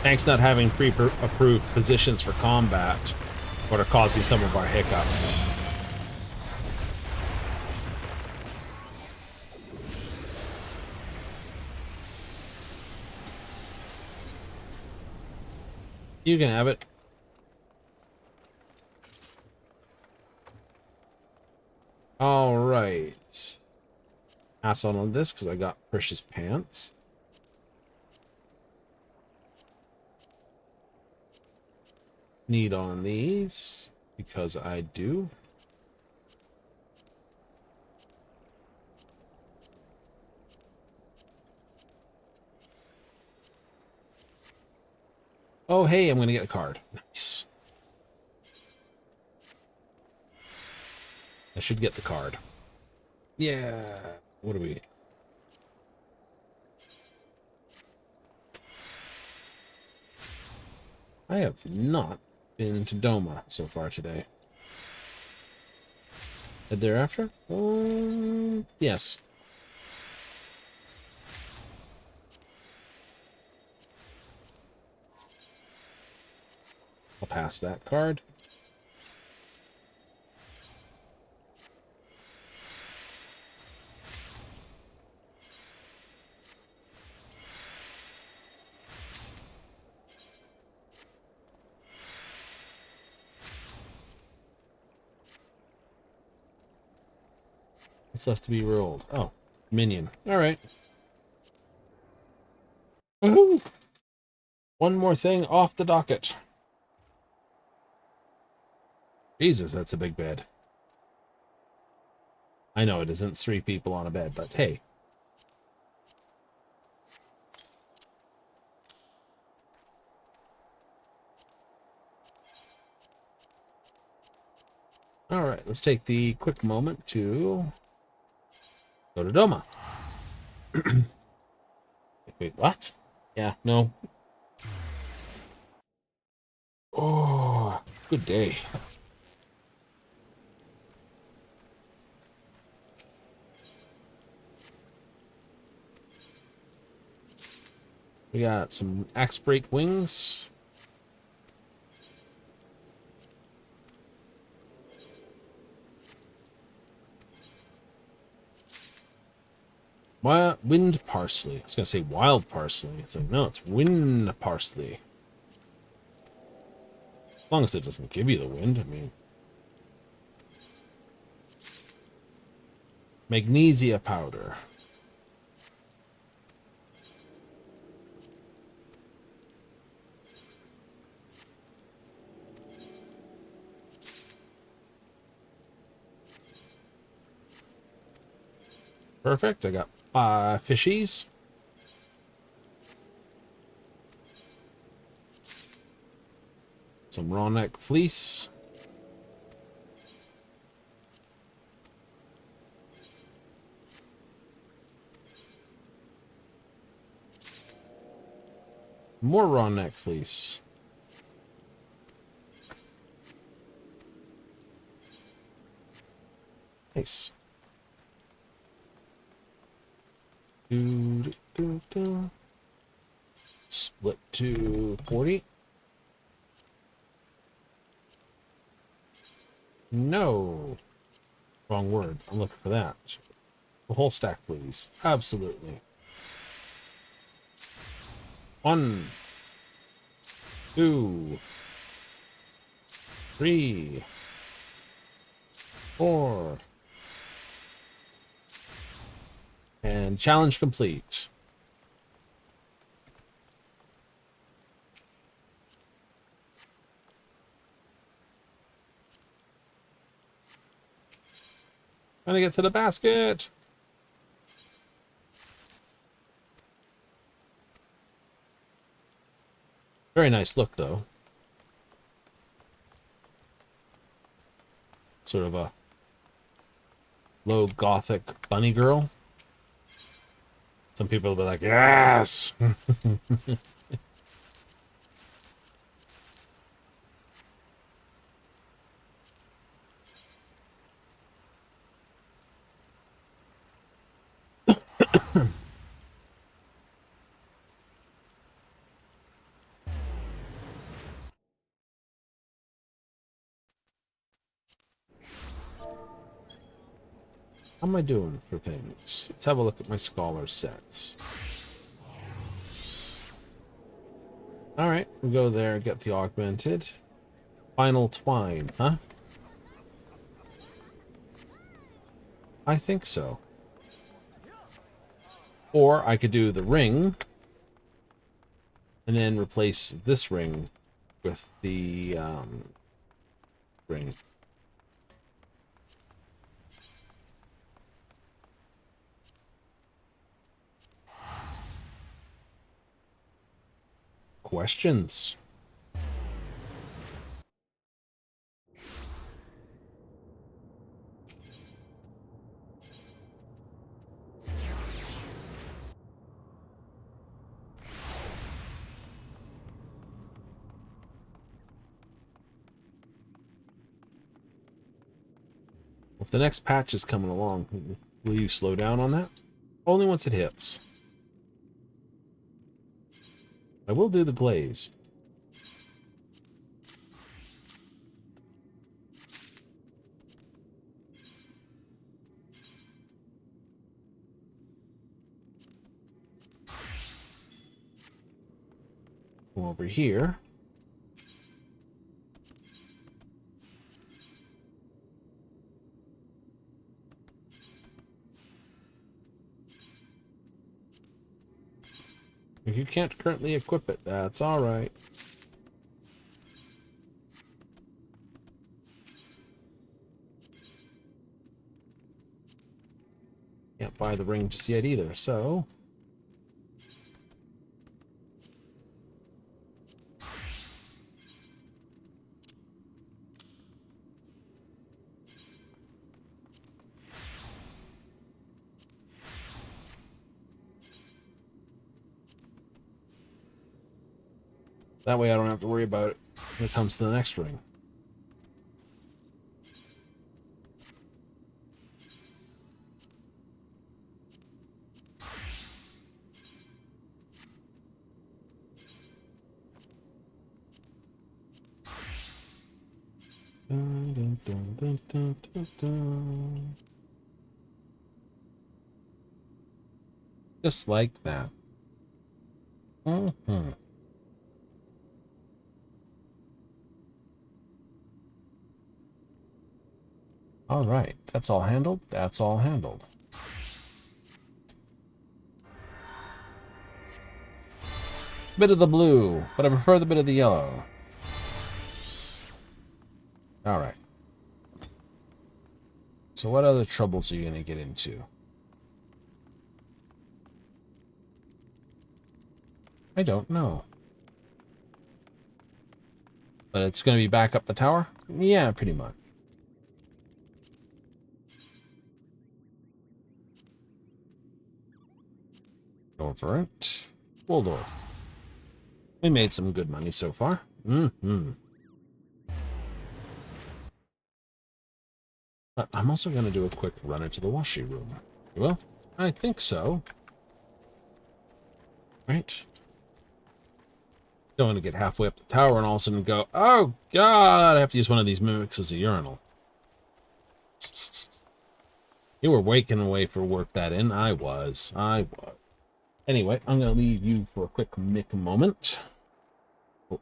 Thanks not having pre-approved positions for combat, what are causing some of our hiccups. You can have it. All right. Pass on this because I got precious pants. Need on these because I do. Oh, hey, I'm going to get a card. Nice. I should get the card. Yeah. What are we? I have not been to Doma so far today. Head thereafter? Yes. I'll pass that card. What's left to be rolled? Oh, minion. All right. Woohoo! One more thing off the docket. Jesus, that's a big bed. I know it isn't 3 people on a bed, but hey. All right, let's take the quick moment to go to Doma. Wait, what? Yeah, no. Oh, good day. We got some axe break wings. Wind parsley. I was gonna say wild parsley. It's like, no, it's wind parsley. As long as it doesn't give you the wind, I mean. Magnesia powder. Perfect. I got 5 fishies. Some raw neck fleece. More raw neck fleece. Nice. Split to 40. No. Wrong word. I'm looking for that. The whole stack, please. Absolutely. 1, 2, 3, 4. And challenge complete. Trying to get to the basket. Very nice look, though. Sort of a low gothic bunny girl. Some people will be like, yes! How am I doing for things? Let's have a look at my scholar sets. Alright, we go there, get the augmented. Final twine, huh? I think so. Or I could do the ring, and then replace this ring with the ring. Questions? If the next patch is coming along, will you slow down on that? Only once it hits. I will do the glaze. Go over here. If you can't currently equip it, that's alright. Can't buy the ring just yet either, so... that way I don't have to worry about it when it comes to the next ring. dun, dun, dun, dun, dun. Just like that. Mm-hmm. All right, that's all handled. That's all handled. Bit of the blue, but I prefer the bit of the yellow. All right. So what other troubles are you going to get into? I don't know. But it's going to be back up the tower? Yeah, pretty much. Over it. Waldorf. We made some good money so far. Mm-hmm. But I'm also going to do a quick run into the washi room. Well, I think so. Right? Don't want to get halfway up the tower and all of a sudden go, oh god, I have to use one of these mimics as a urinal. You were waking away for work that in. I was. Anyway, I'm going to leave you for a quick mick moment.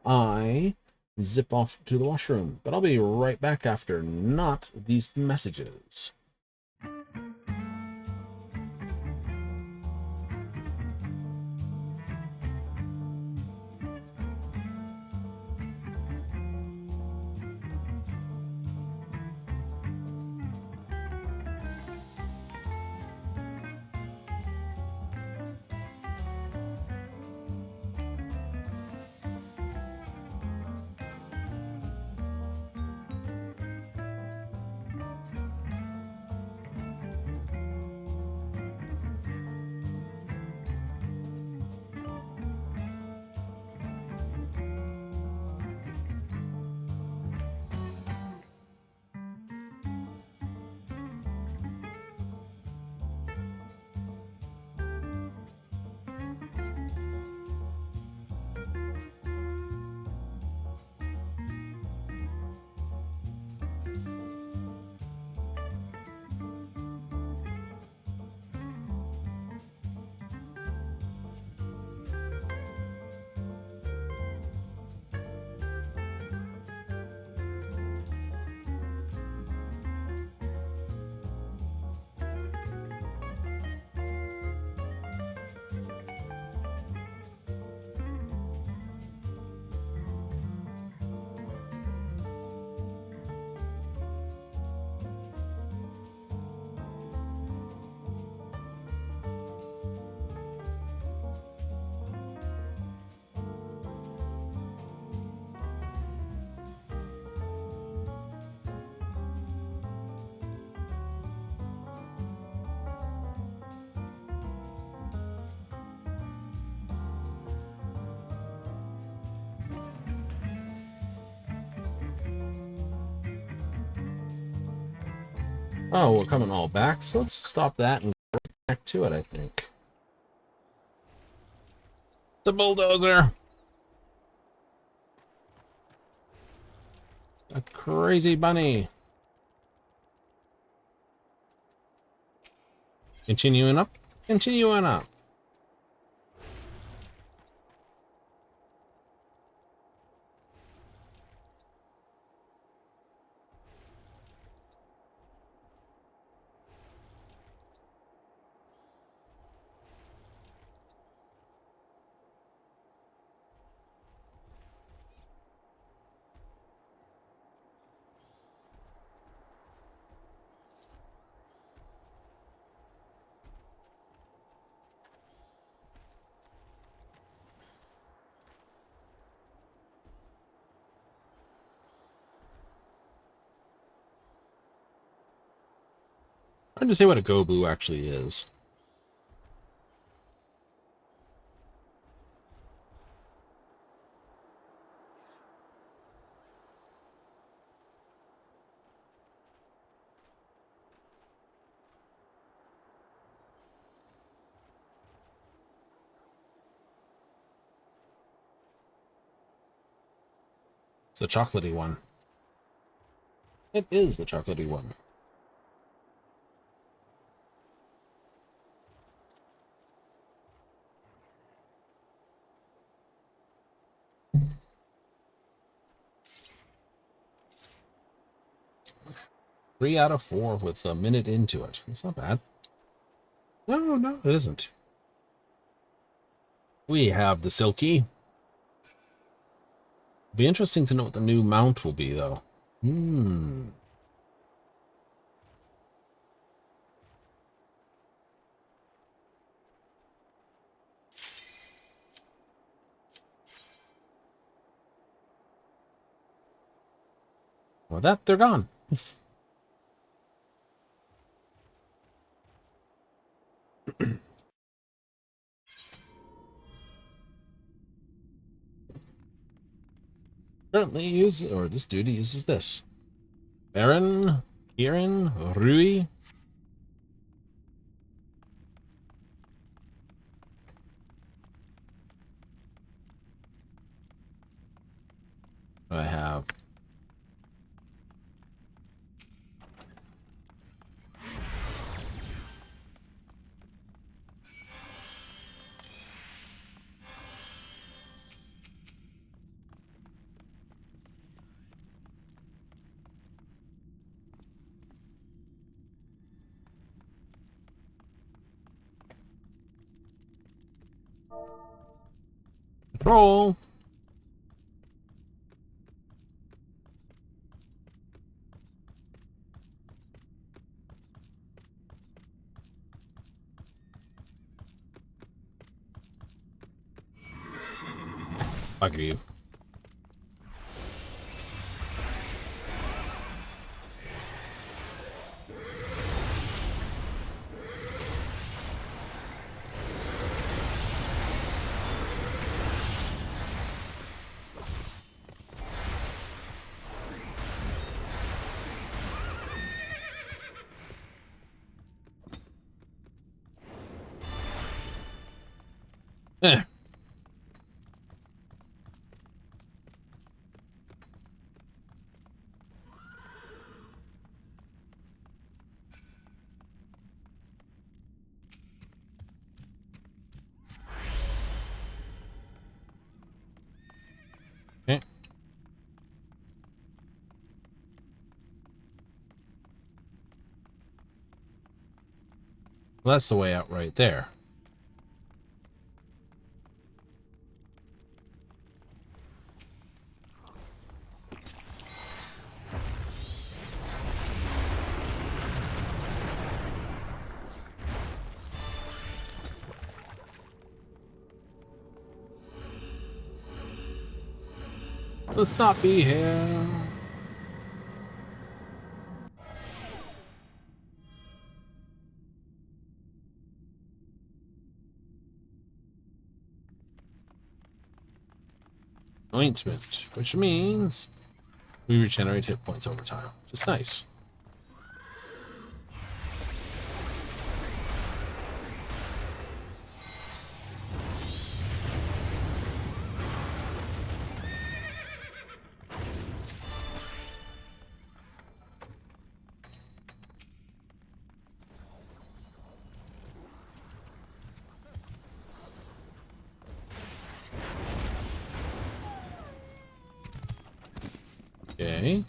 I zip off to the washroom, but I'll be right back after not these messages. Oh, we're coming all back, so let's stop that and go back to it, I think. The bulldozer! A crazy bunny! Continuing up, continuing up. Hard to say what a gobu actually is. It's the chocolatey one. It is the chocolatey one. Three out of 4 with a minute into it. It's not bad. No, no, it isn't. We have the Silky. Be interesting to know what the new mount will be, though. Well, that they're gone. Currently use, or this dude uses this. Baron, Kieran, Rui. I have Control. Fuck you. Eh. Okay. Well, that's the way out right there. Let's not be here. Ointment, which means we regenerate hit points over time, which is nice. Okay.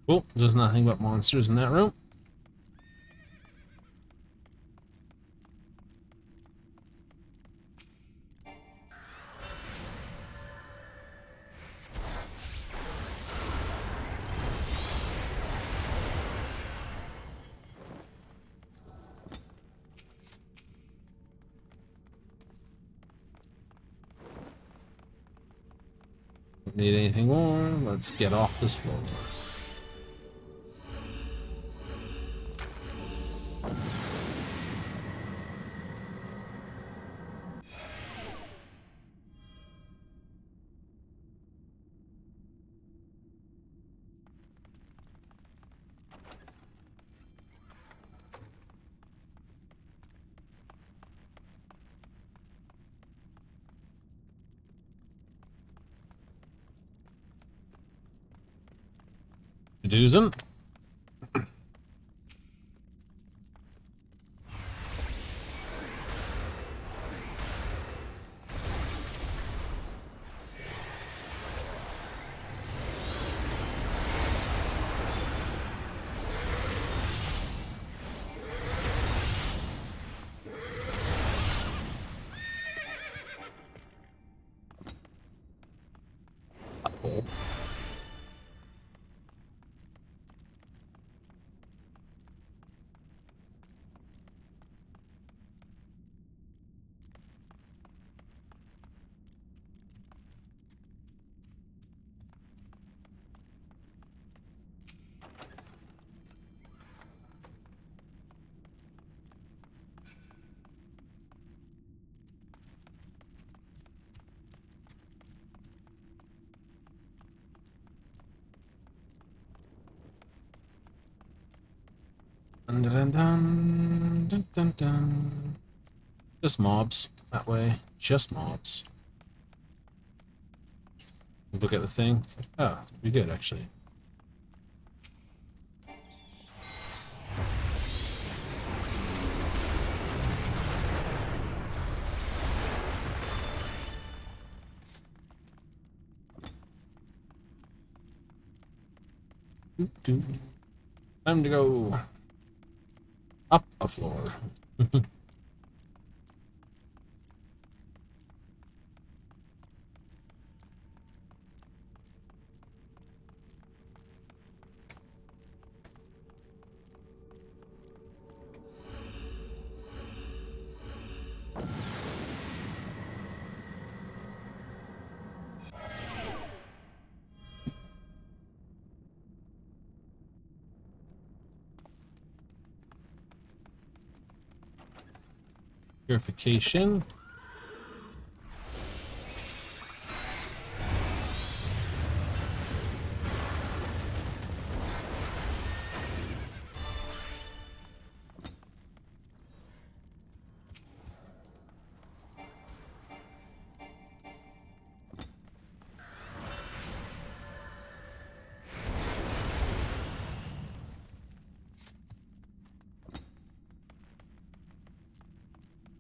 Cool. There's nothing but monsters in that room. Don't need anything more. Let's get off this floor. Doozen. Uh-oh. Dun, dun, dun, dun, dun, dun. Just mobs that way. Just mobs. Look at the thing. Oh, it's pretty good actually. Time to go up a floor. Purification.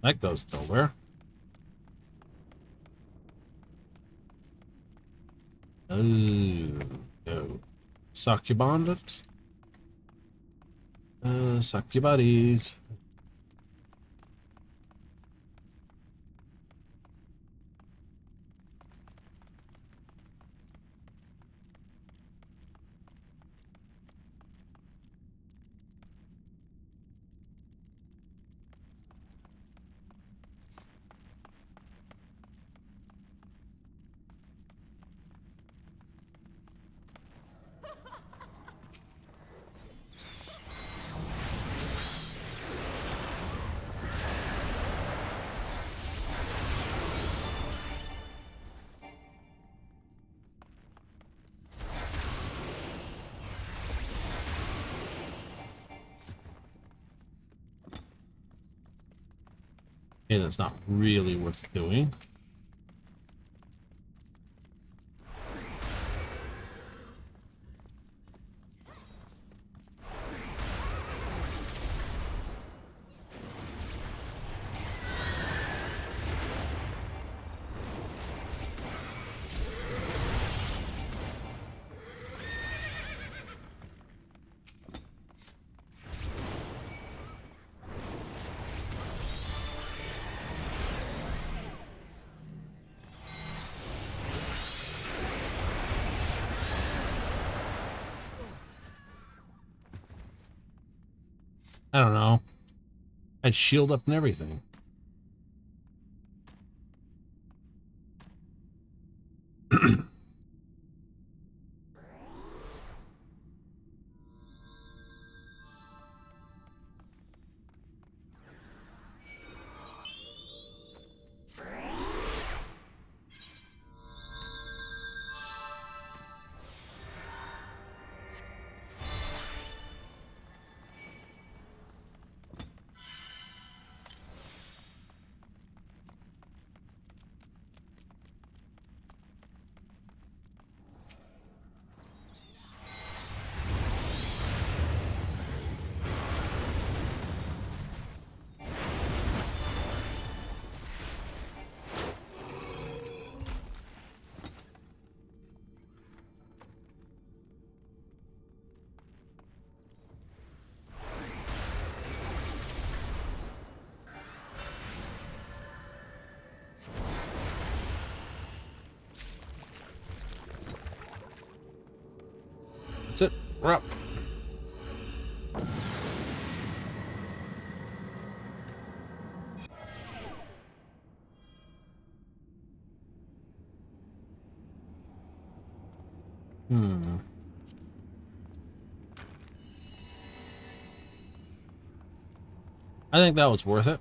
That goes nowhere. Oh, no. Succubanders? Succubuddies. Okay, that's not really worth doing. I don't know. I'd shield up and everything. We're up. I think that was worth it.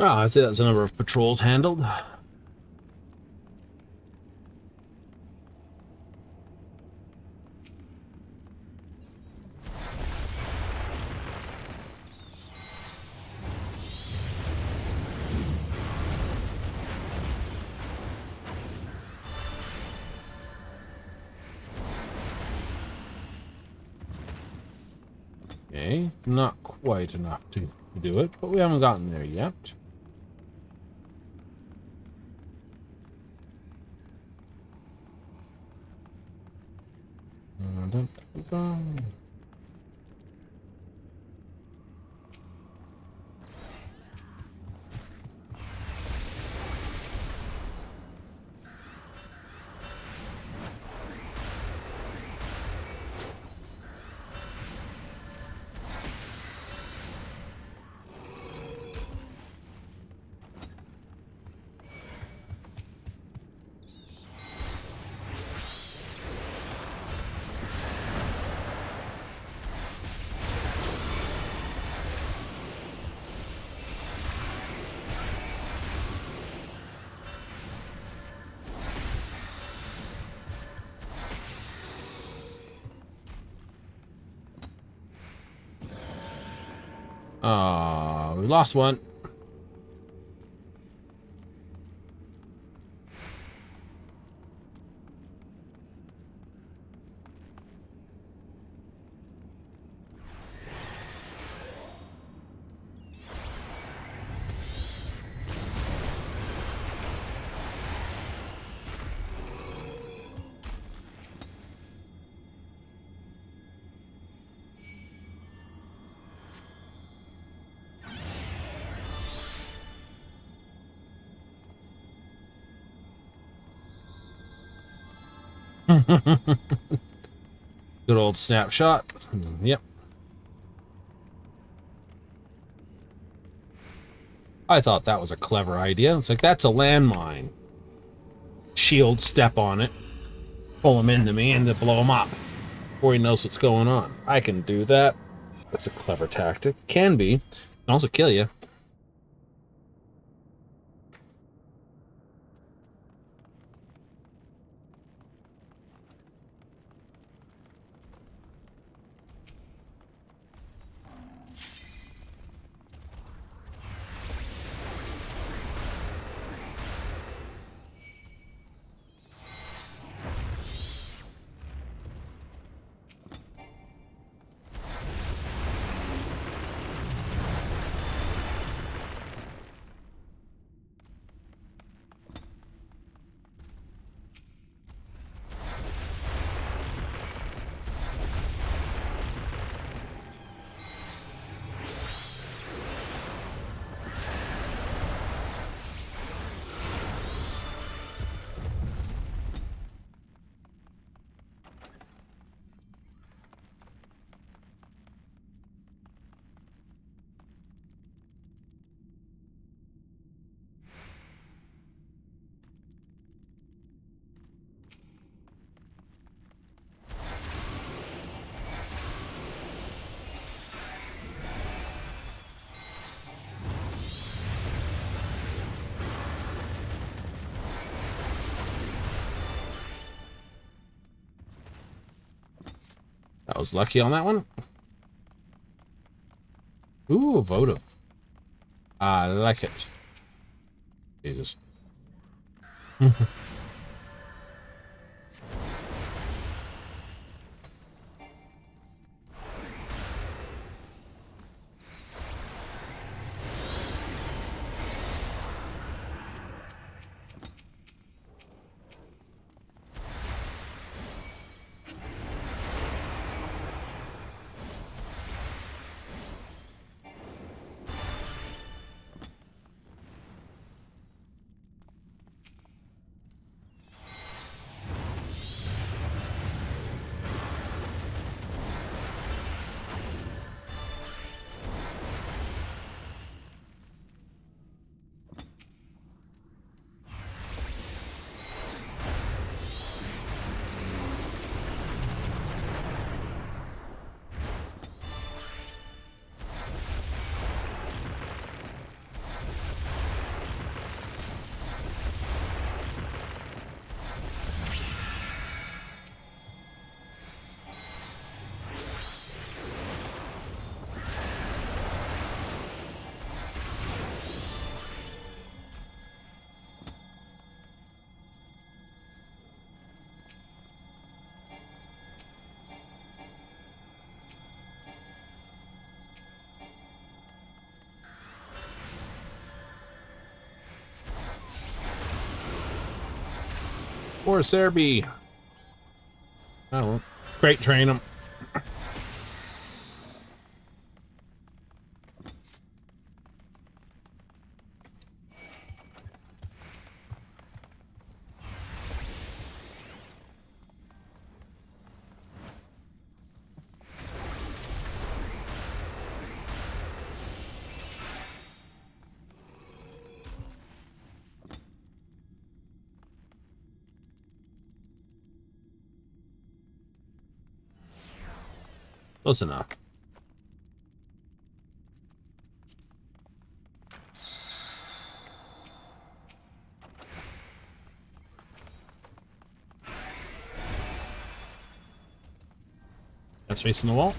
Ah, I see that's a number of patrols handled. Okay, not quite enough to do it, but we haven't gotten there yet. We lost one. Good old snapshot. Yep. I thought that was a clever idea. It's like, that's a landmine. Shield, step on it, pull him into me, and then blow him up before he knows what's going on. I can do that. That's a clever tactic. Can be. Can also kill you. That was lucky on that one. Ooh, a votive. I like it. Jesus. Or Serby. Oh, well. Great, train him. Close enough. That's facing the wall.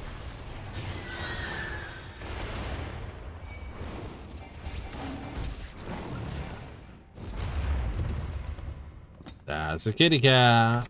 That's a kitty cat.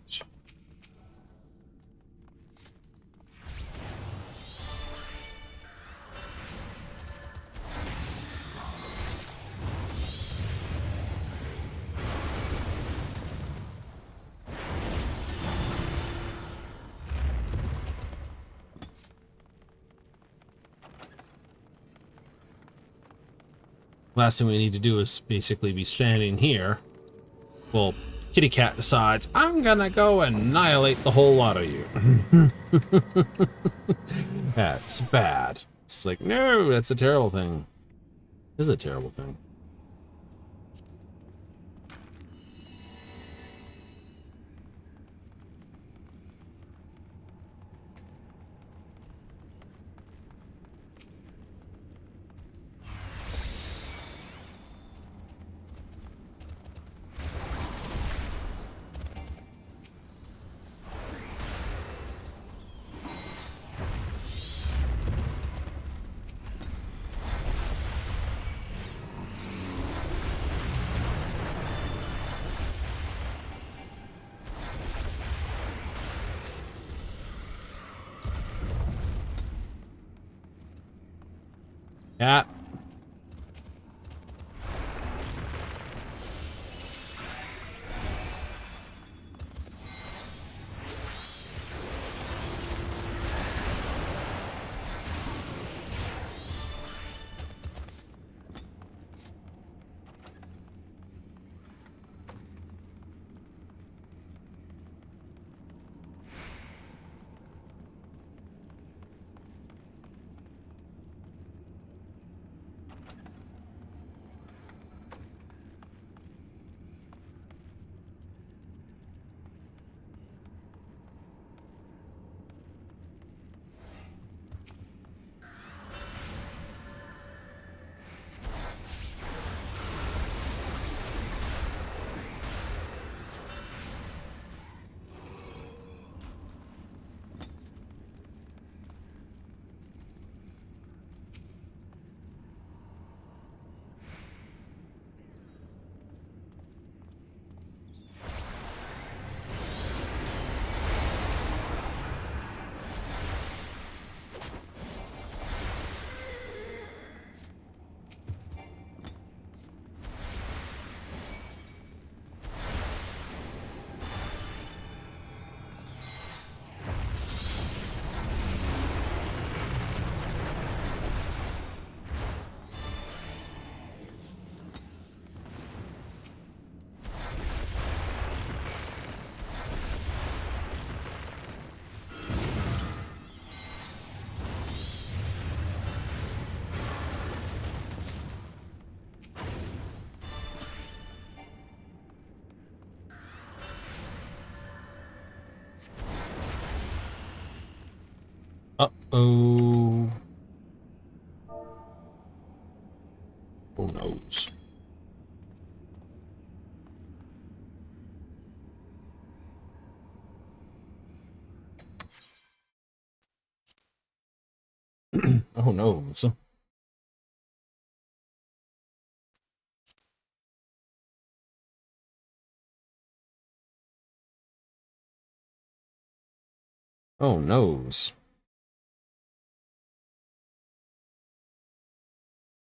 Last thing we need to do is basically be standing here. Well, kitty cat decides, I'm gonna go annihilate the whole lot of you. That's bad. It's like, no, that's a terrible thing. It is a terrible thing. Cat. Uh-oh. Who knows? Oh noes. Oh noes.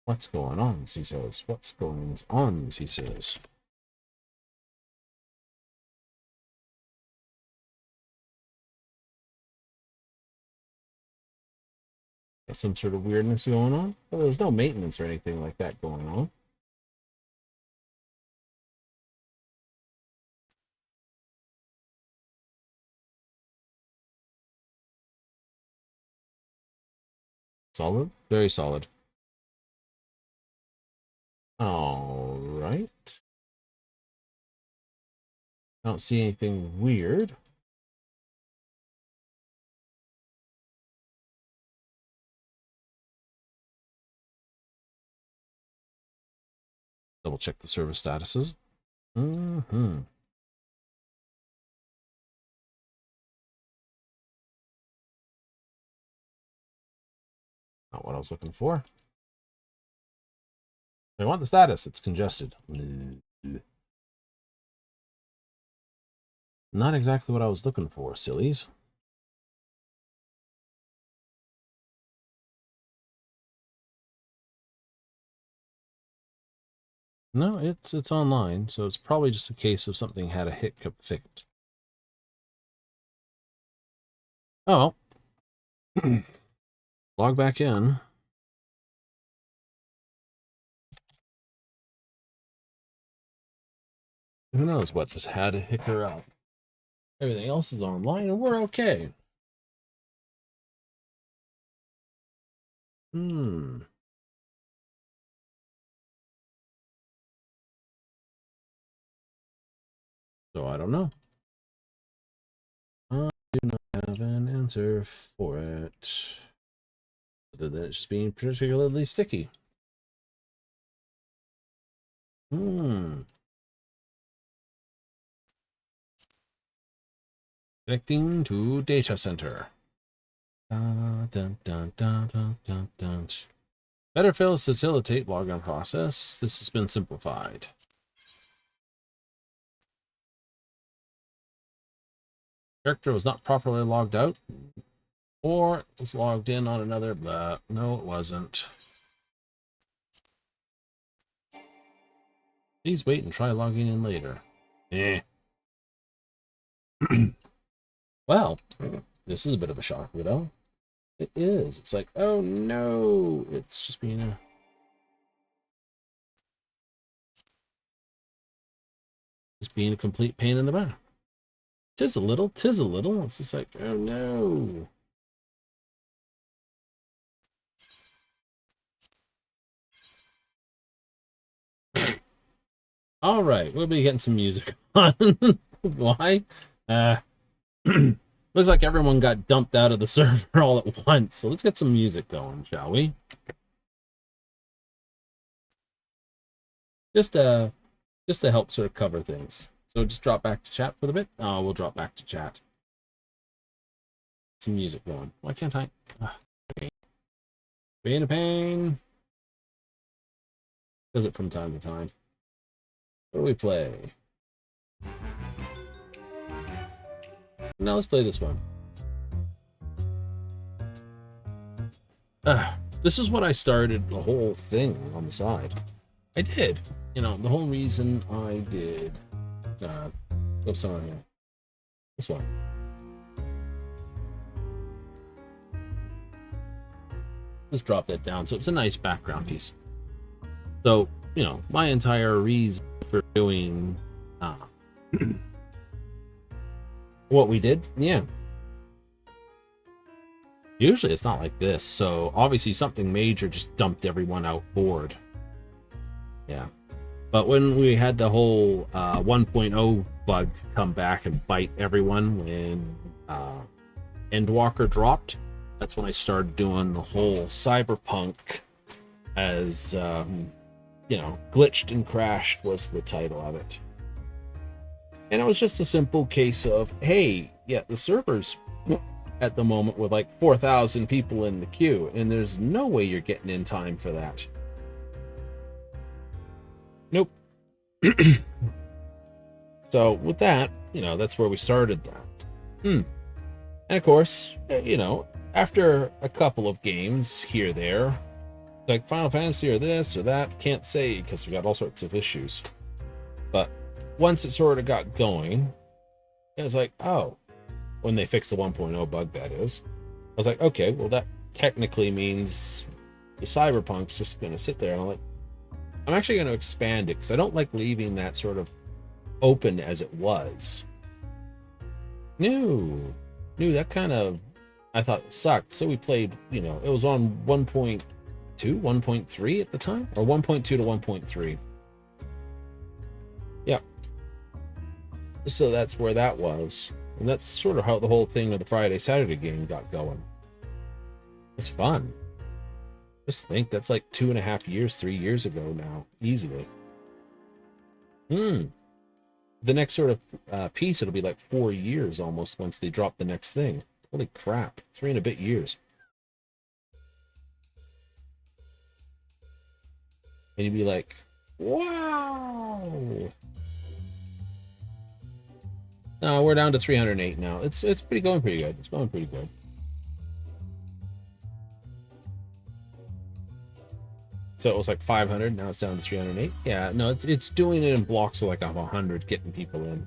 What's going on, he says. What's going on, he says. Got some sort of weirdness going on? Well, there's no maintenance or anything like that going on. Solid? Very solid. All right. I don't see anything weird. Double check the service statuses. Mm-hmm. Not what I was looking for. I want the status. It's congested. Not exactly what I was looking for, sillies. No, it's online, so it's probably just a case of something had a hiccup fixed. Oh. Log back in. Who knows what just had a hiccup. Everything else is online and we're okay. So I don't know. I do not have an answer for it. Other than it's just being particularly sticky. Connecting to data center. Dun, dun, dun, dun, dun, dun, dun. Better facilitate login process. This has been simplified. Character was not properly logged out, or it was logged in on another, but no, it wasn't. Please wait and try logging in later. Well, this is a bit of a shock, widow. It is. It's like, oh no, it's just being a complete pain in the butt. Tis a little. It's just like, oh no. All right, we'll be getting some music on. Why? Looks like everyone got dumped out of the server all at once. So let's get some music going, shall we? Just to help sort of cover things. So just drop back to chat for the bit. Oh, we'll drop back to chat. Some music going. Why can't I? Okay. Being a pain. Does it from time to time. What do we play? Now let's play this one. This is what I started the whole thing on the side. I did. You know, the whole reason I did. What's on here? This one. Let's drop that down. So it's a nice background piece. So, you know, my entire reason for doing what we did, yeah. Usually it's not like this. So obviously something major just dumped everyone out board. Yeah. But when we had the whole 1.0 bug come back and bite everyone when Endwalker dropped, That's when I started doing the whole cyberpunk as, you know, glitched and crashed was the title of it. And it was just a simple case of, hey, yeah, the server's at the moment with like 4,000 people in the queue, and there's no way you're getting in time for that. Nope. So with that, you know, that's where we started that. And of course, you know, after a couple of games here, there, like Final Fantasy or this or that, can't say because we got all sorts of issues. But once it sort of got going, it was like, oh, when they fixed the 1.0 bug, that is, I was like, okay, well, that technically means the Cyberpunk's just going to sit there. And I'm actually going to expand it because I don't like leaving that sort of open as it was. No, that kind of, I thought sucked. So we played, you know, it was on 1.2, 1.3 at the time, or 1.2 to 1.3. Yeah. So that's where that was. And that's sort of how the whole thing of the Friday, Saturday game got going. It's fun. Just think, that's like 2.5 years, 3 years ago now, easily. The next sort of piece, it'll be like 4 years almost once they drop the next thing. Holy crap, 3 and a bit years. And you'd be like, wow. No, we're down to 308 now. It's going pretty good. It's going pretty good. So it was like 500. Now it's down to 308. Yeah, no, it's doing it in blocks of like 100, getting people in.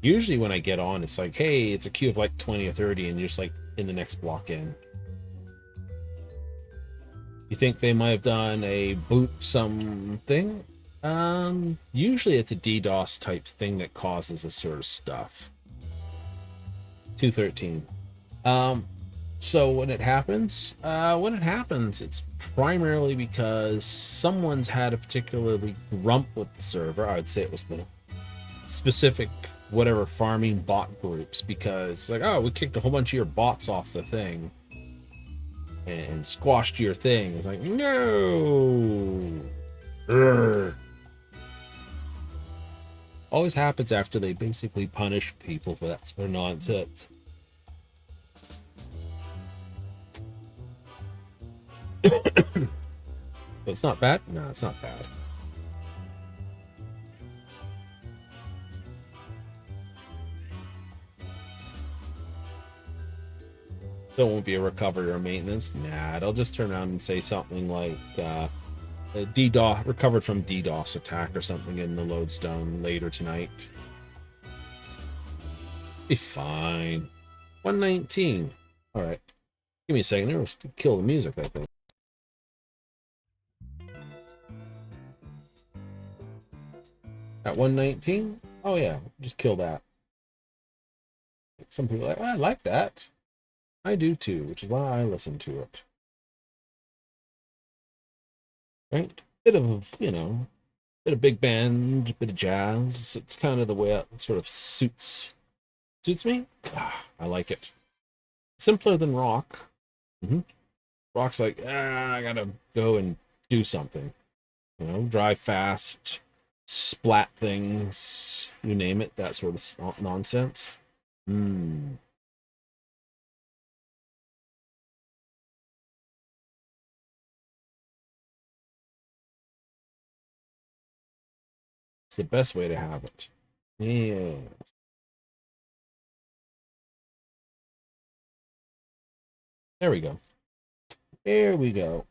Usually when I get on, it's like, hey, it's a queue of like 20 or 30, and you're just like in the next block in. You think they might have done a boot something? Usually it's a DDoS type thing that causes this sort of stuff. 213. So when it happens, it's primarily because someone's had a particularly grump with the server. I would say it was the specific whatever farming bot groups, because like, oh, we kicked a whole bunch of your bots off the thing and squashed your thing. It's like, no. Urgh. Always happens after they basically punish people for that sort of nonsense. So it's not bad? No, it's not bad. There won't be a recovery or maintenance. Nah, they'll just turn around and say something like DDoS, recovered from DDoS attack or something in the lodestone later tonight. Be fine. 119. Alright. Give me a second. It'll kill the music, I think. At 119? Oh yeah, just kill that. Some people are like, oh, I like that. I do too, which is why I listen to it. Right? Bit of, you know, bit of big band, bit of jazz. It's kind of the way it sort of suits me. I like it. Simpler than rock. Rock's like, I gotta go and do something. You know, drive fast, splat things, you name it, that sort of nonsense. It's the best way to have it. Yeah. There we go. There we go.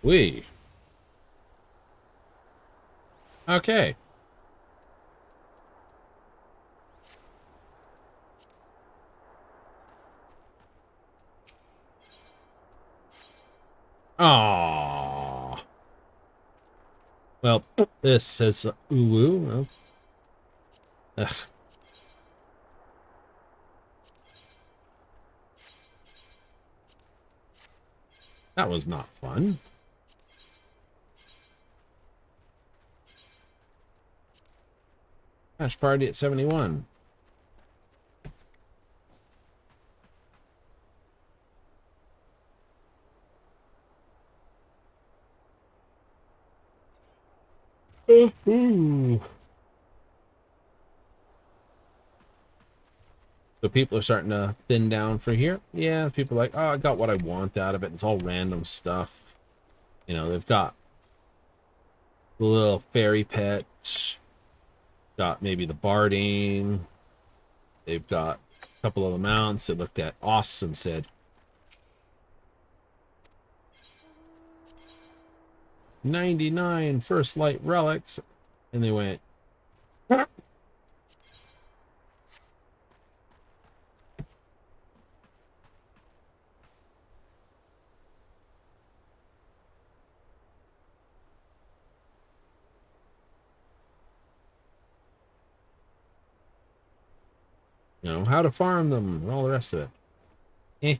We. Okay. Aww. Well, this says ooh. Ugh. That was not fun. Match party at 71. Ooh. So people are starting to thin down for here. Yeah, people are like, oh, I got what I want out of it. It's all random stuff. You know, they've got the little fairy pet. Got maybe the barding. They've got a couple of the mounts that looked at awesome and said, 99 first light relics. And they went, you know, how to farm them and all the rest of it. Eh.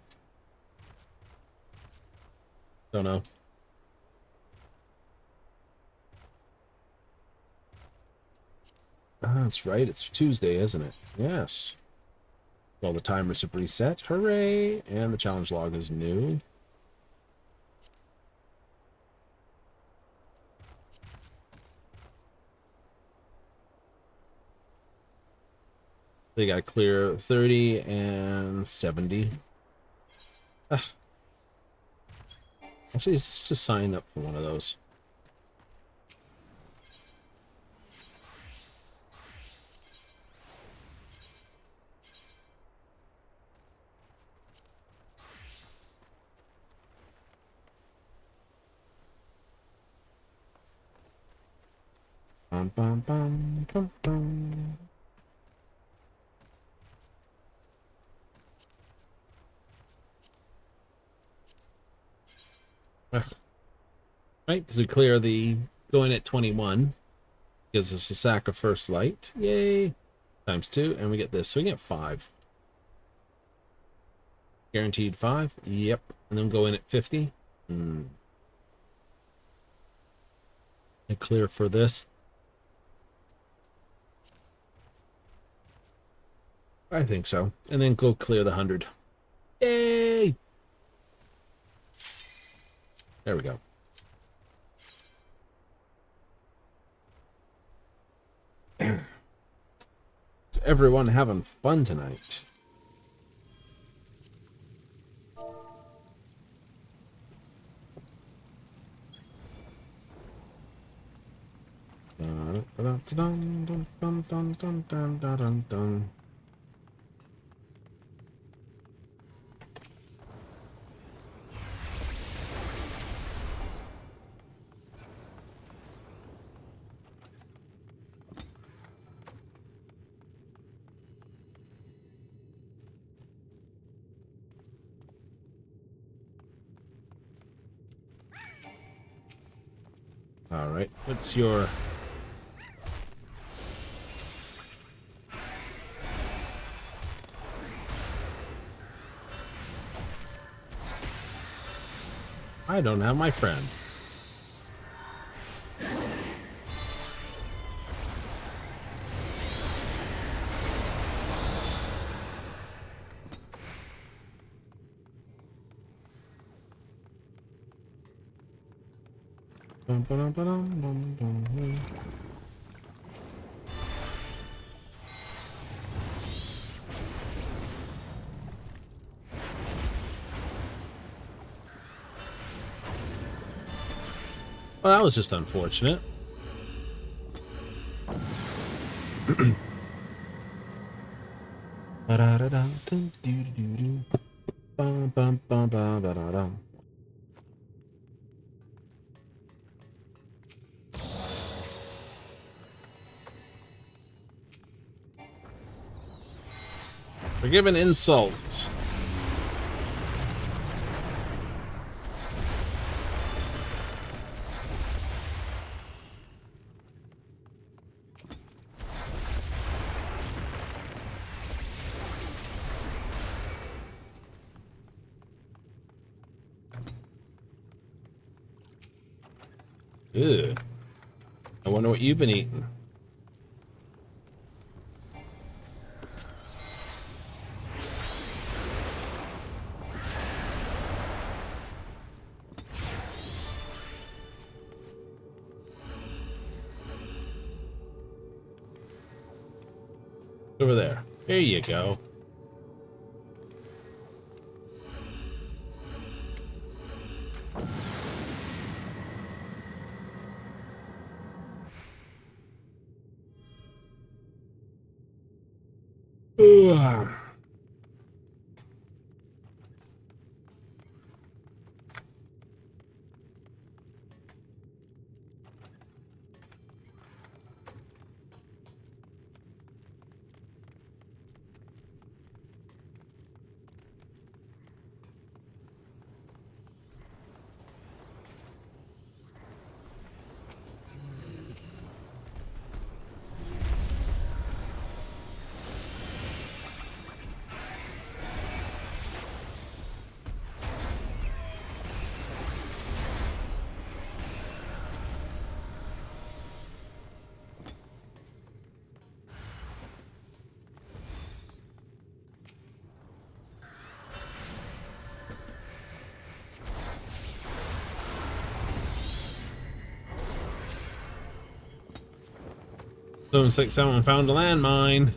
Don't know. Ah, that's right. It's Tuesday, isn't it? Yes. Well, the timers have reset. Hooray! And the challenge log is new. They got to clear 30 and 70. Ugh. Actually, let's just sign up for one of those. Bum, bum, bum, bum, bum. Ugh. Right, because we clear the going at 21. Gives us a sack of first light. Yay! Times 2, and we get this. So we get 5. Guaranteed 5. Yep. And then go in at 50. And clear for this. I think so. And then go clear the 100. Yay! There we go. Is everyone having fun tonight? All right, what's your... I don't have my friend. Well, that was just unfortunate. Forgive an insult. Ew. I wonder what you've been eating. Over there. There you go. Ugh. Looks like someone found a landmine.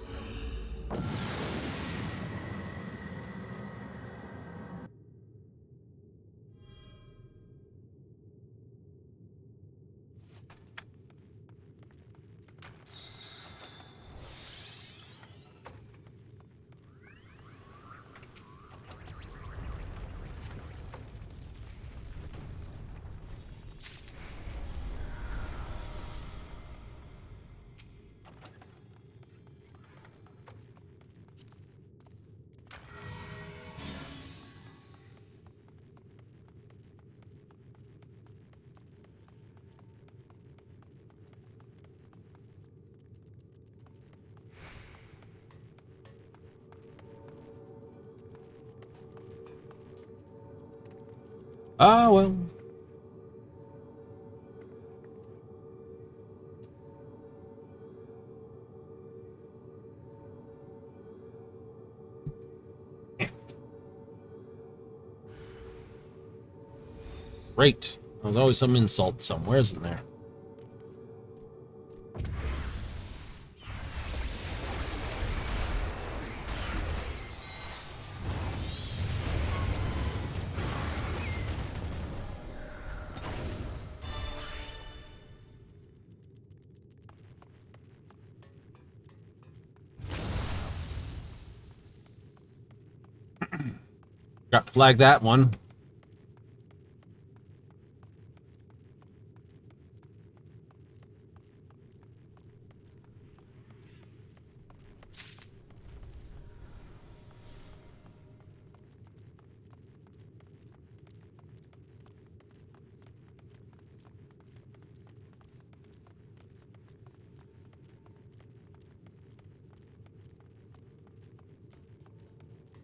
Ah, well. Great. There's always some insult somewhere, isn't there? Got to flag that one.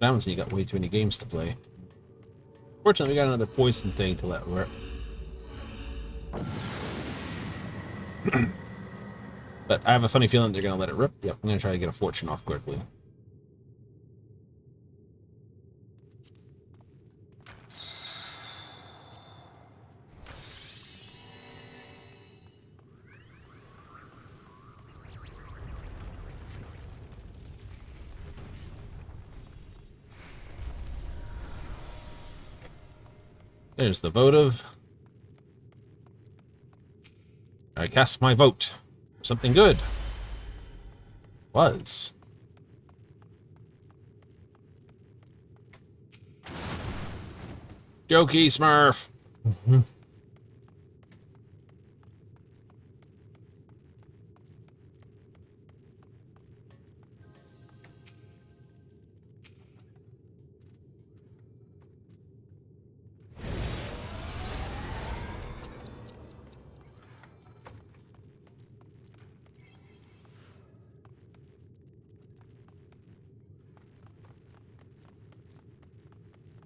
That one's when you got way too many games to play. Fortunately, we got another poison thing to let work. But I have a funny feeling they're going to let it rip. Yep, I'm going to try to get a fortune off quickly. There's the votive. I cast my vote. Something good. Was. Jokey Smurf.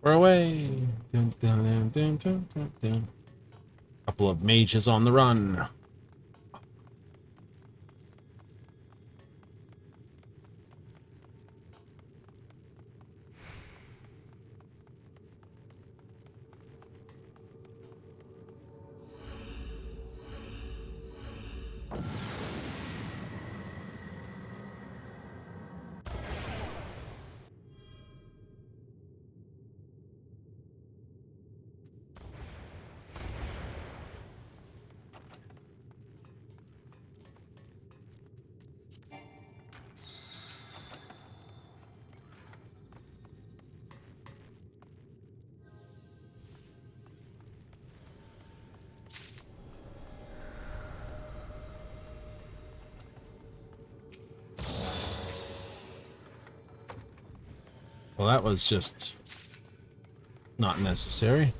We're away. Dun, dun, dun, dun, dun, dun, dun. Couple of mages on the run. Well, that was just not necessary.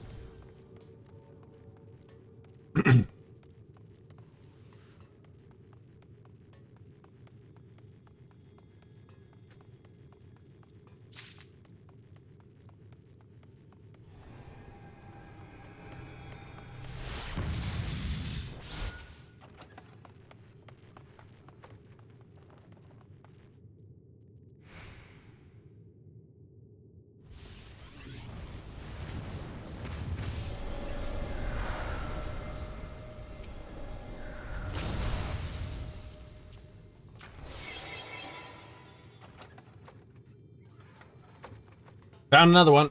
Found another one.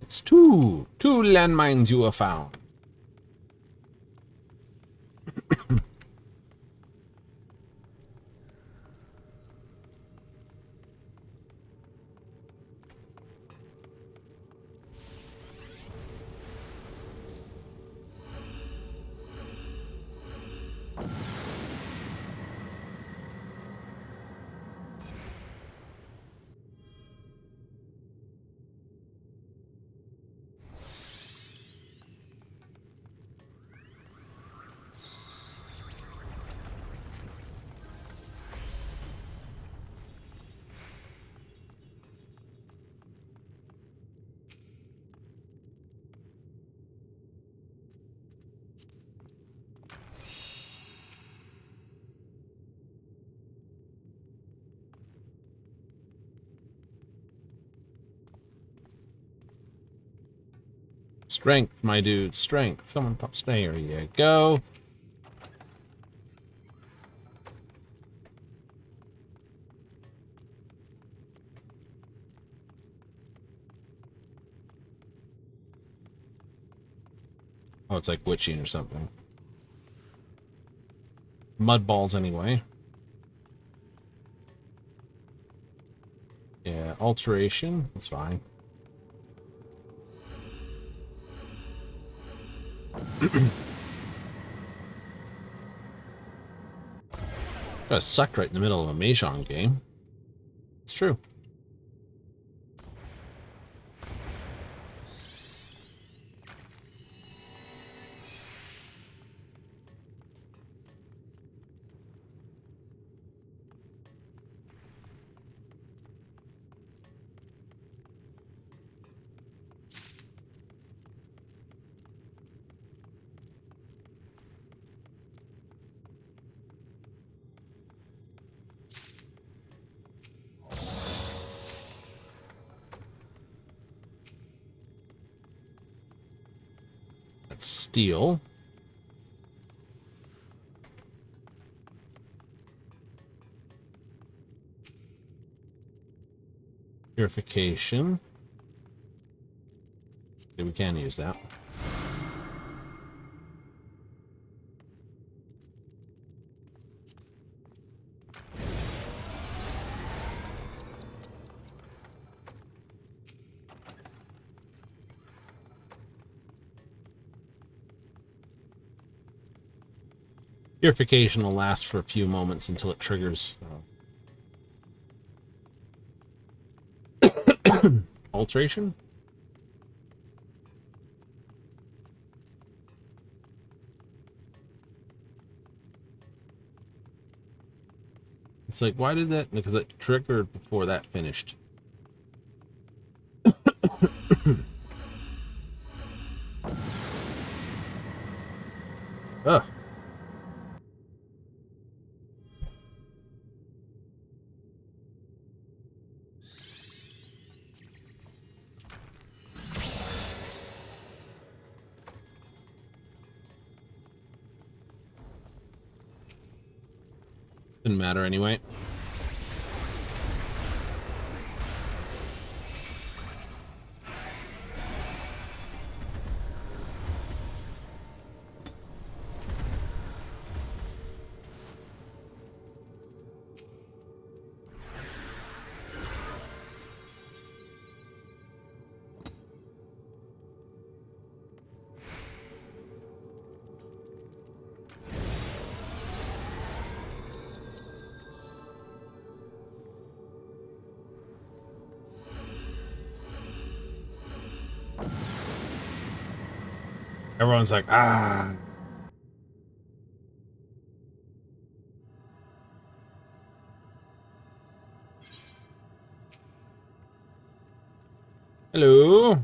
It's two landmines you have found. Strength, my dude, strength. Someone pops. There you go. Oh, it's like witching or something. Mud balls, anyway. Yeah, alteration. That's fine. Got sucked right in the middle of a Mahjong game. It's true. That's steel. Purification. Okay, we can use that. Purification will last for a few moments until it triggers alteration. It's like, why did that? Because it triggered before that finished. Ugh. Didn't matter anyway. Everyone's like, ah. Hello.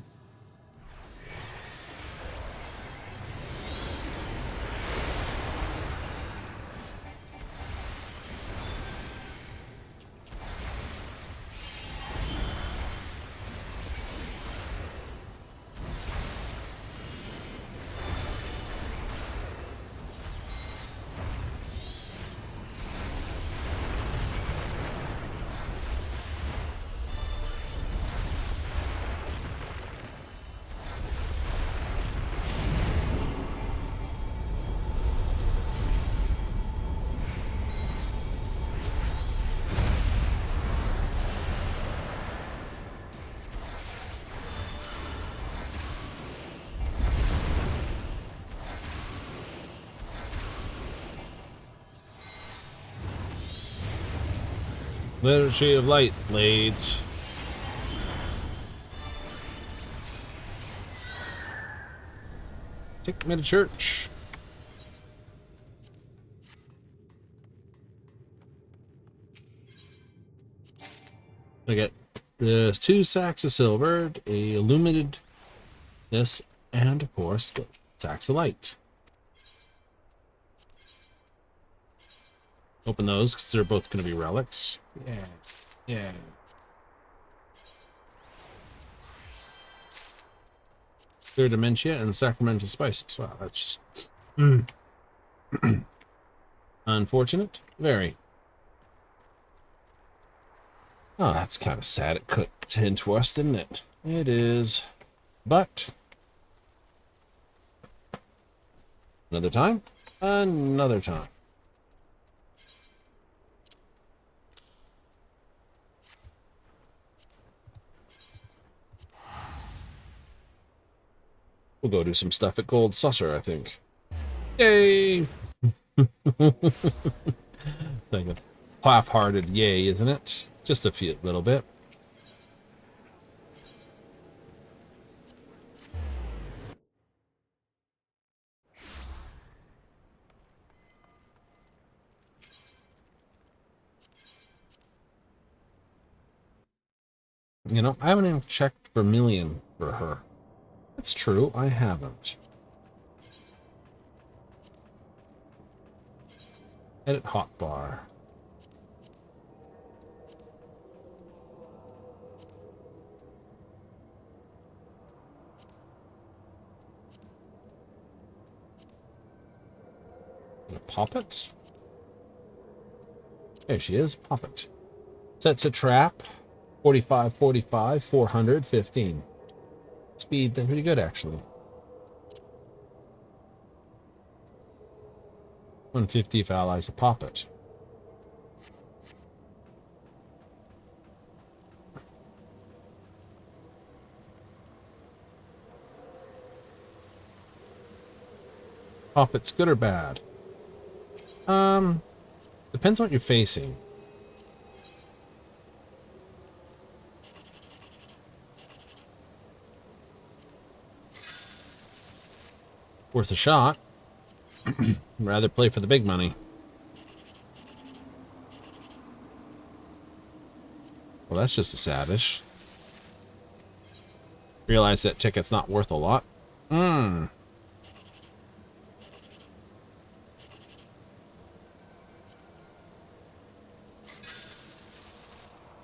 Liturgy of Light blades. Take me to church. I get there's 2 sacks of silver, a illuminated this, and of course the sacks of light. Open those because they're both going to be relics. Yeah, yeah. Clear Dementia and Sacramental Spices. Wow, that's just unfortunate. Very. Oh, that's kind of sad. It cooked into us, didn't it? It is. But another time. Another time. We'll go do some stuff at Gold Saucer, I think. Yay! Like a half-hearted yay, isn't it? Just a few little bit. You know, I haven't even checked Vermilion for her. That's true, I haven't. Edit hotbar. Pop it? There she is, pop it. Sets a trap. 45, 45, 400, 15. Speed, then pretty good actually. 150 if allies a pop it. Pop it's good or bad? Depends on what you're facing. Worth a shot. Rather play for the big money. Well, that's just a savage. Realize that ticket's not worth a lot.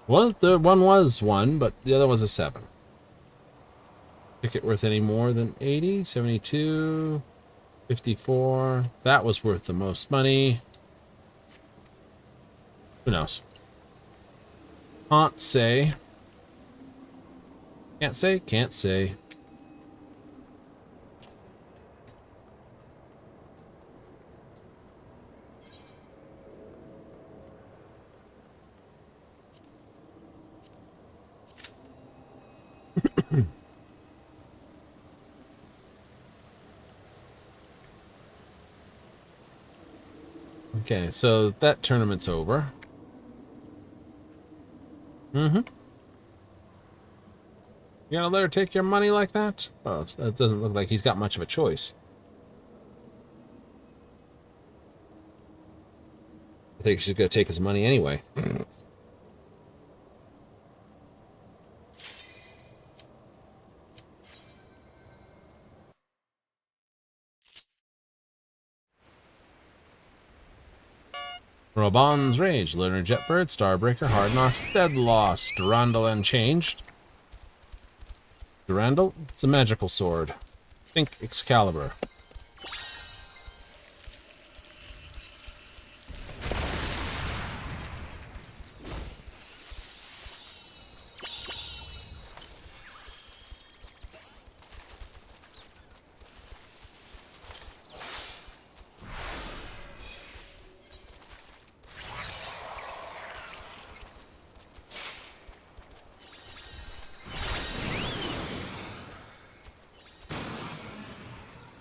Well, the one was 1, but the other was a 7. Ticket worth any more than 80, 72, 54. That was worth the most money. Who knows? Can't say. Can't say, can't say. Okay, so that tournament's over. You gonna let her take your money like that? Oh, it doesn't look like he's got much of a choice. I think she's gonna take his money anyway. Robon's Rage, Lunar Jetbird, Starbreaker, Hard Knocks, Dead Loss, Durandal Unchanged. Durandal? It's a magical sword. Think Excalibur.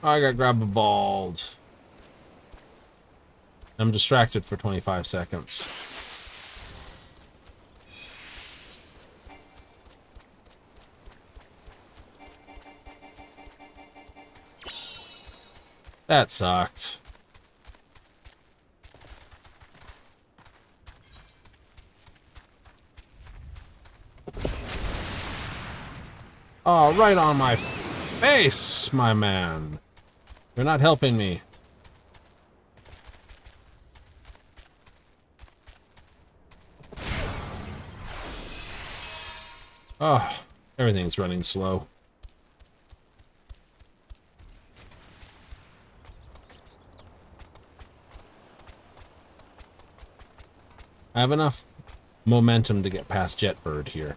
I got grab a bald. I'm distracted for 25 seconds. That sucked. Oh, right on my face, my man. You're not helping me. Oh, everything's running slow. I have enough momentum to get past Jetbird here.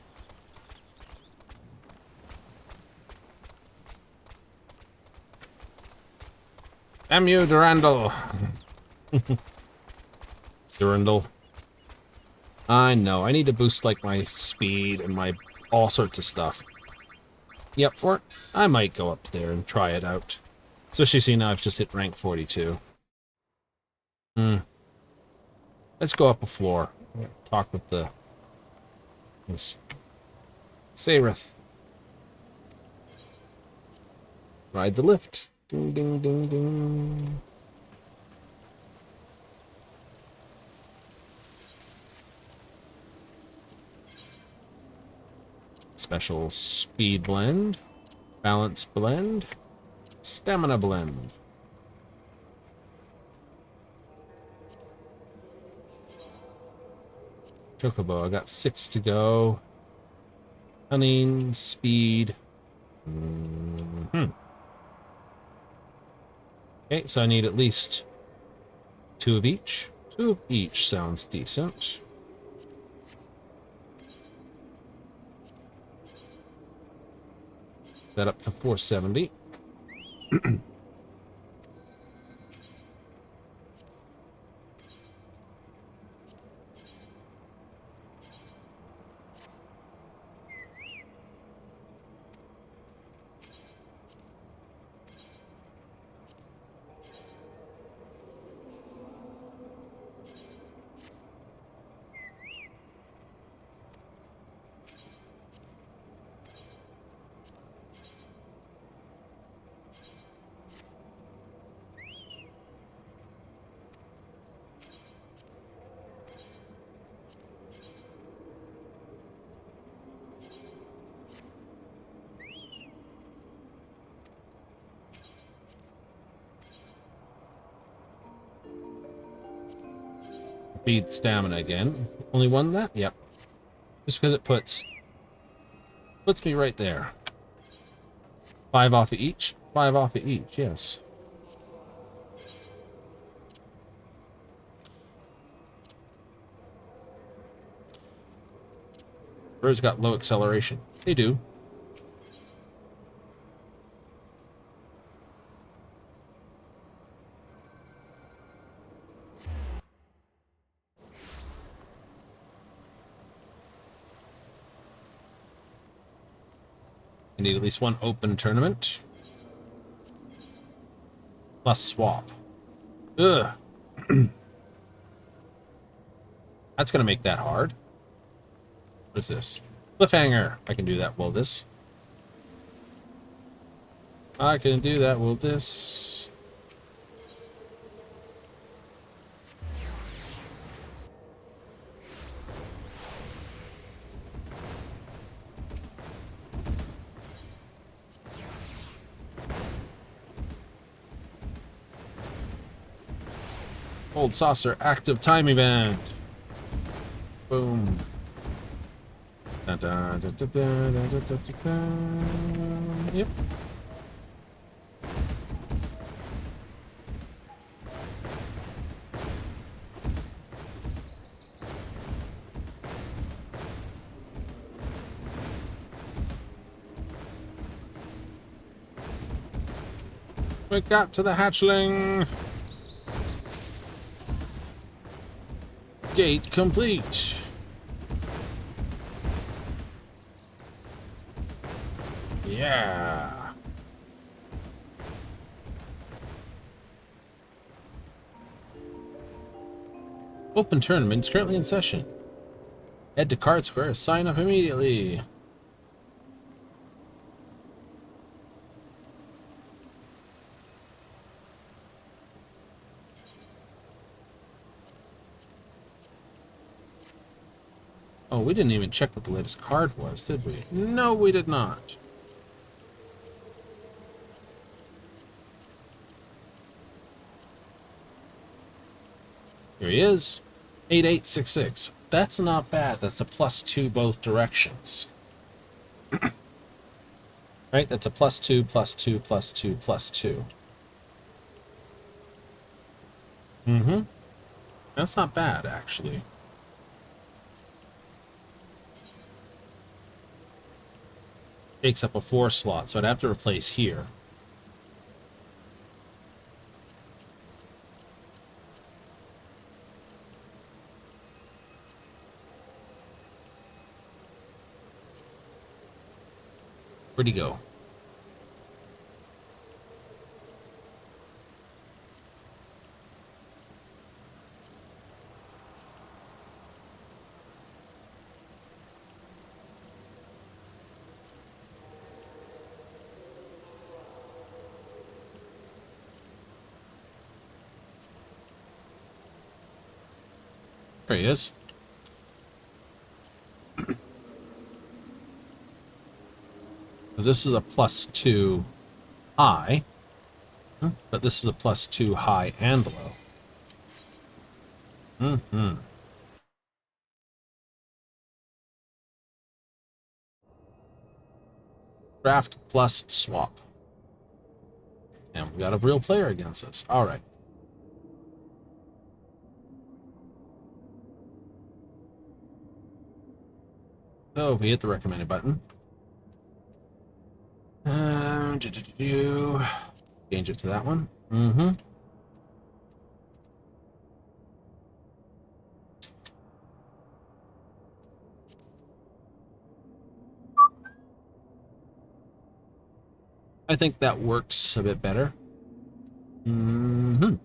Damn you, Durandal. Durandal. I know. I need to boost like my speed and my all sorts of stuff. You up for it? I might go up there and try it out. Especially seeing now I've just hit rank 42. Let's go up a floor. Talk with the... Sareth. Ride the lift. Ding, ding, ding, ding. Special speed blend, balance blend, stamina blend. Chocobo, I got 6 to go. Cunning, speed. Okay, so I need at least 2 of each. 2 of each sounds decent. That up to 470. Speed, stamina again. Only one of that? Yep. Just because it puts me right there. 5 off of each. 5 off of each, yes. Birds got low acceleration. They do. I need at least 1 open tournament. Plus swap. Ugh. That's gonna make that hard. What is this? Cliffhanger. I can do that. Well, this. I can do that with this. Old saucer active time event. Boom. Dun, dun, dun, dun, dun, dun, dun, dun, dun. Yep. We got to the hatchling. Gate complete. Yeah. Open tournaments currently in session. Head to Card Square, sign up immediately. Oh, we didn't even check what the latest card was, did we? No, we did not. Here he is. 8866. That's not bad. That's a +2 both directions. Right? That's a +2, +2, +2, +2. Mm-hmm. That's not bad, actually. Takes up a 4 slot, so I'd have to replace here. Where'd he go? There he is. Because this is a +2 high, but this is a +2 high and low. Mm-hmm. Draft plus swap. And we got a real player against us. All right. So we hit the recommended button. Change it to that one. Mm-hmm. I think that works a bit better. Mm-hmm.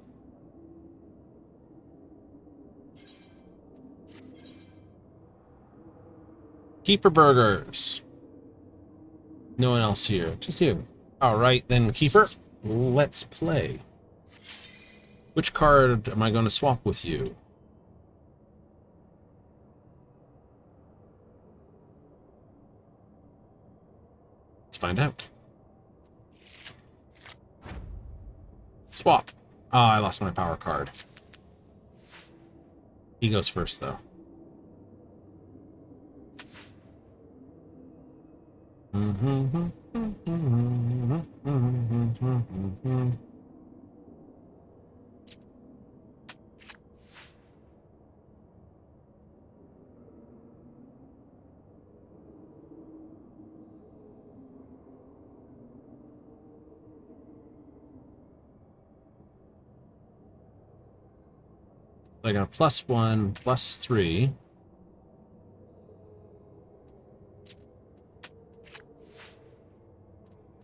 Keeper burgers. No one else here. Just you. All right, then, Keeper. Let's play. Which card am I going to swap with you? Let's find out. Swap. Ah, I lost my power card. He goes first, though. I got a +1, +3.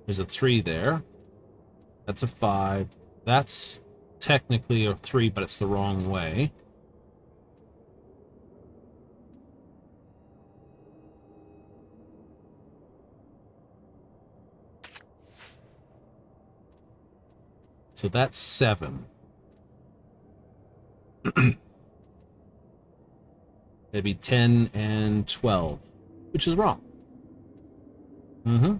There's a 3 there. That's a 5. That's technically a 3, but it's the wrong way. So that's 7. Maybe 10 and 12, which is wrong. Mm-hmm.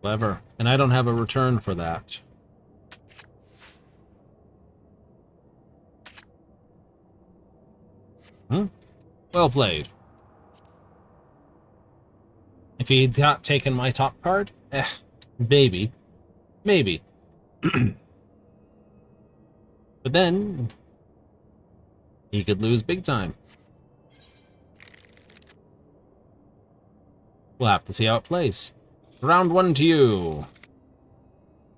Clever. And I don't have a return for that. Well played. If he'd not taken my top card, maybe. Maybe. But then, he could lose big time. We'll have to see how it plays. Round 1 to you.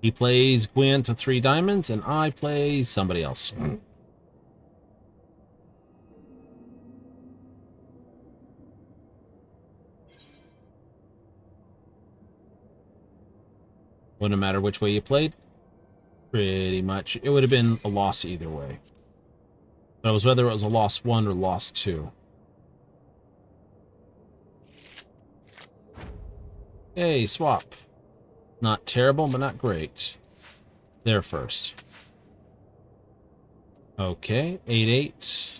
He plays Gwent to 3 diamonds, and I play somebody else. Wouldn't matter which way you played. Pretty much. It would have been a loss either way. But it was whether it was a loss 1 or loss 2. Hey, swap. Not terrible, but not great. There first. Okay, 8-8.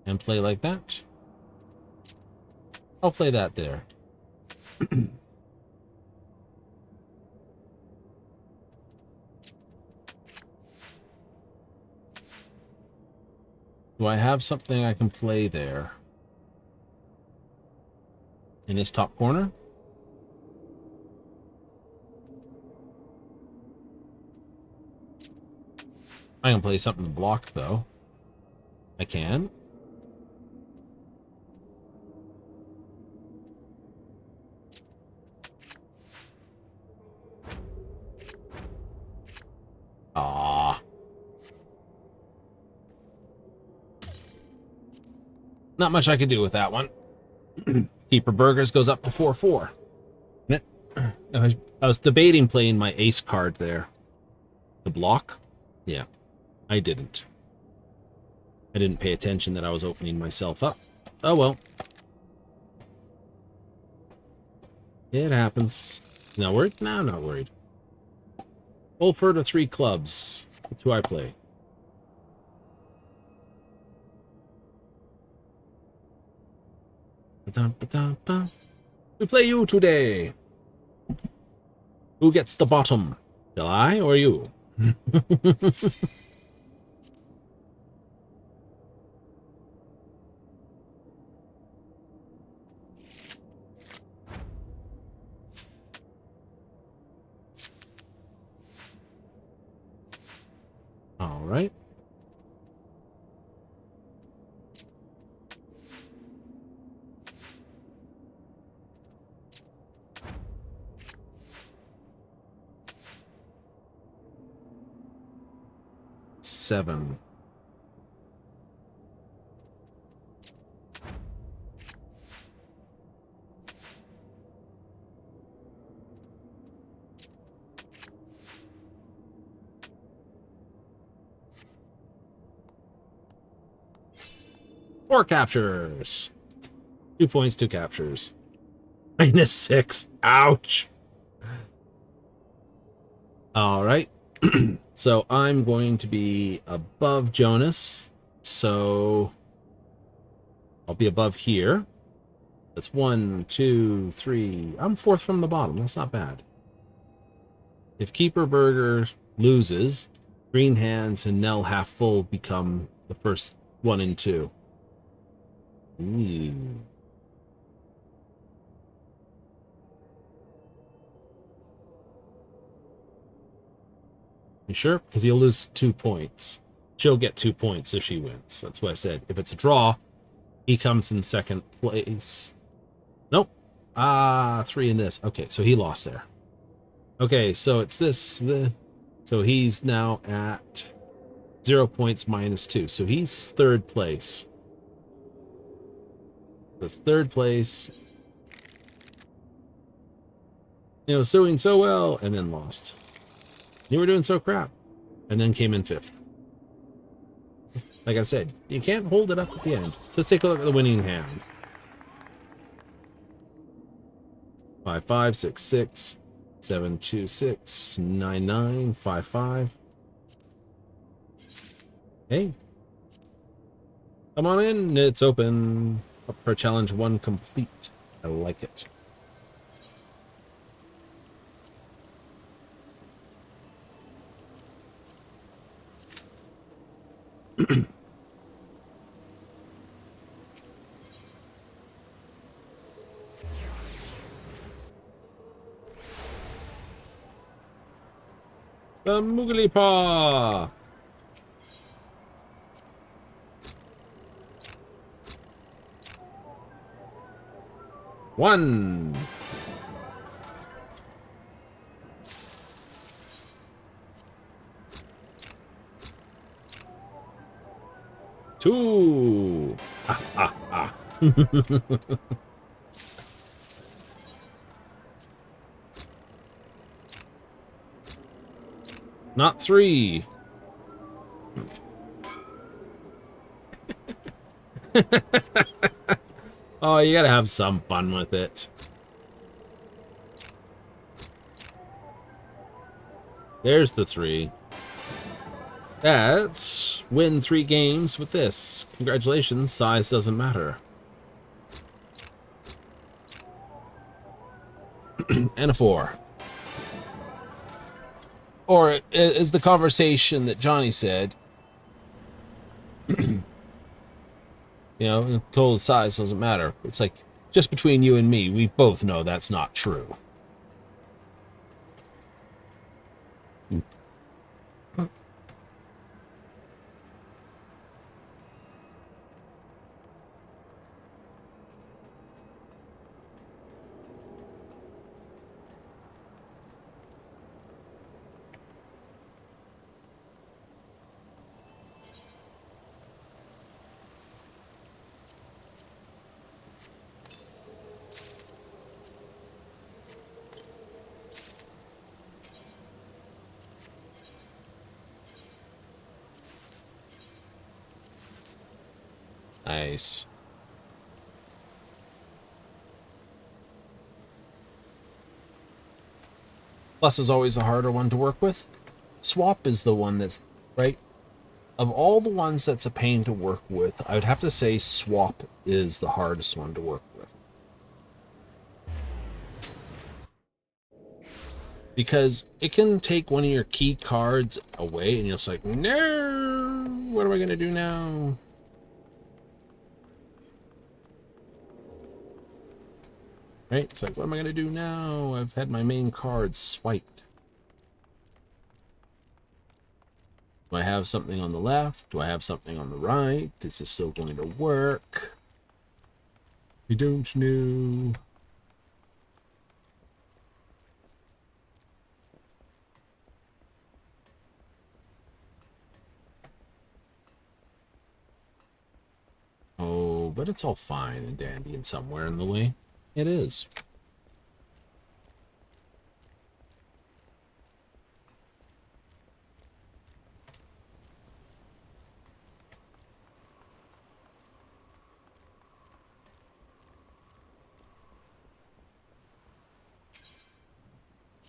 And play like that. I'll play that there. Do I have something I can play there? In this top corner? I can play something to block, though. I can. Ah. Not much I could do with that one. Keeper Burgers goes up to 4-4. I was debating playing my ace card there. The block? Yeah, I didn't. I didn't pay attention that I was opening myself up. Oh well. It happens. Not worried? No, not worried. Fulford to 3 clubs. That's who I play. We play you today. Who gets the bottom? Shall I or you? All right. Seven. Four captures. 2 points, 2 captures. -6. Ouch. All right. So I'm going to be above Jonas. So I'll be above here. That's 1, 2, 3. I'm 4th from the bottom. That's not bad. If Keeper Burger loses, Green Hands and Nell Half Full become the first 1 and 2. Ooh. You sure? Because he'll lose 2 points. She'll get 2 points if she wins. That's what I said. If it's a draw, he comes in 2nd place. Nope. 3 in this. Okay, so he lost there. Okay, so it's this. So he's now at 0 points -2. So he's 3rd place. That's 3rd place. You know, doing so well, and then lost. You were doing so crap, and then came in 5th. Like I said, you can't hold it up at the end. So let's take a look at the winning hand. 5 5 6 6 7 2 6 9 9 5 5. Hey, come on in. It's open. Up for challenge 1 complete. I like it. The Moogly Paw. One. Two. Ah, ah, ah. Not 3. Oh, you gotta have some fun with it. There's the 3. That's win 3 games with this. Congratulations, size doesn't matter. And a 4. Or is the conversation that Johnny said, you know, total size doesn't matter. It's like, just between you and me, we both know that's not true. Nice. Plus is always the harder one to work with. Swap is the one that's, right? Of all the ones that's a pain to work with, I would have to say swap is the hardest one to work with. Because it can take one of your key cards away and you're just like, no, what am I going to do now? Right? It's like, what am I going to do now? I've had my main card swiped. Do I have something on the left? Do I have something on the right? Is this still going to work? We don't know. Oh, but it's all fine and dandy and somewhere in the way. It is.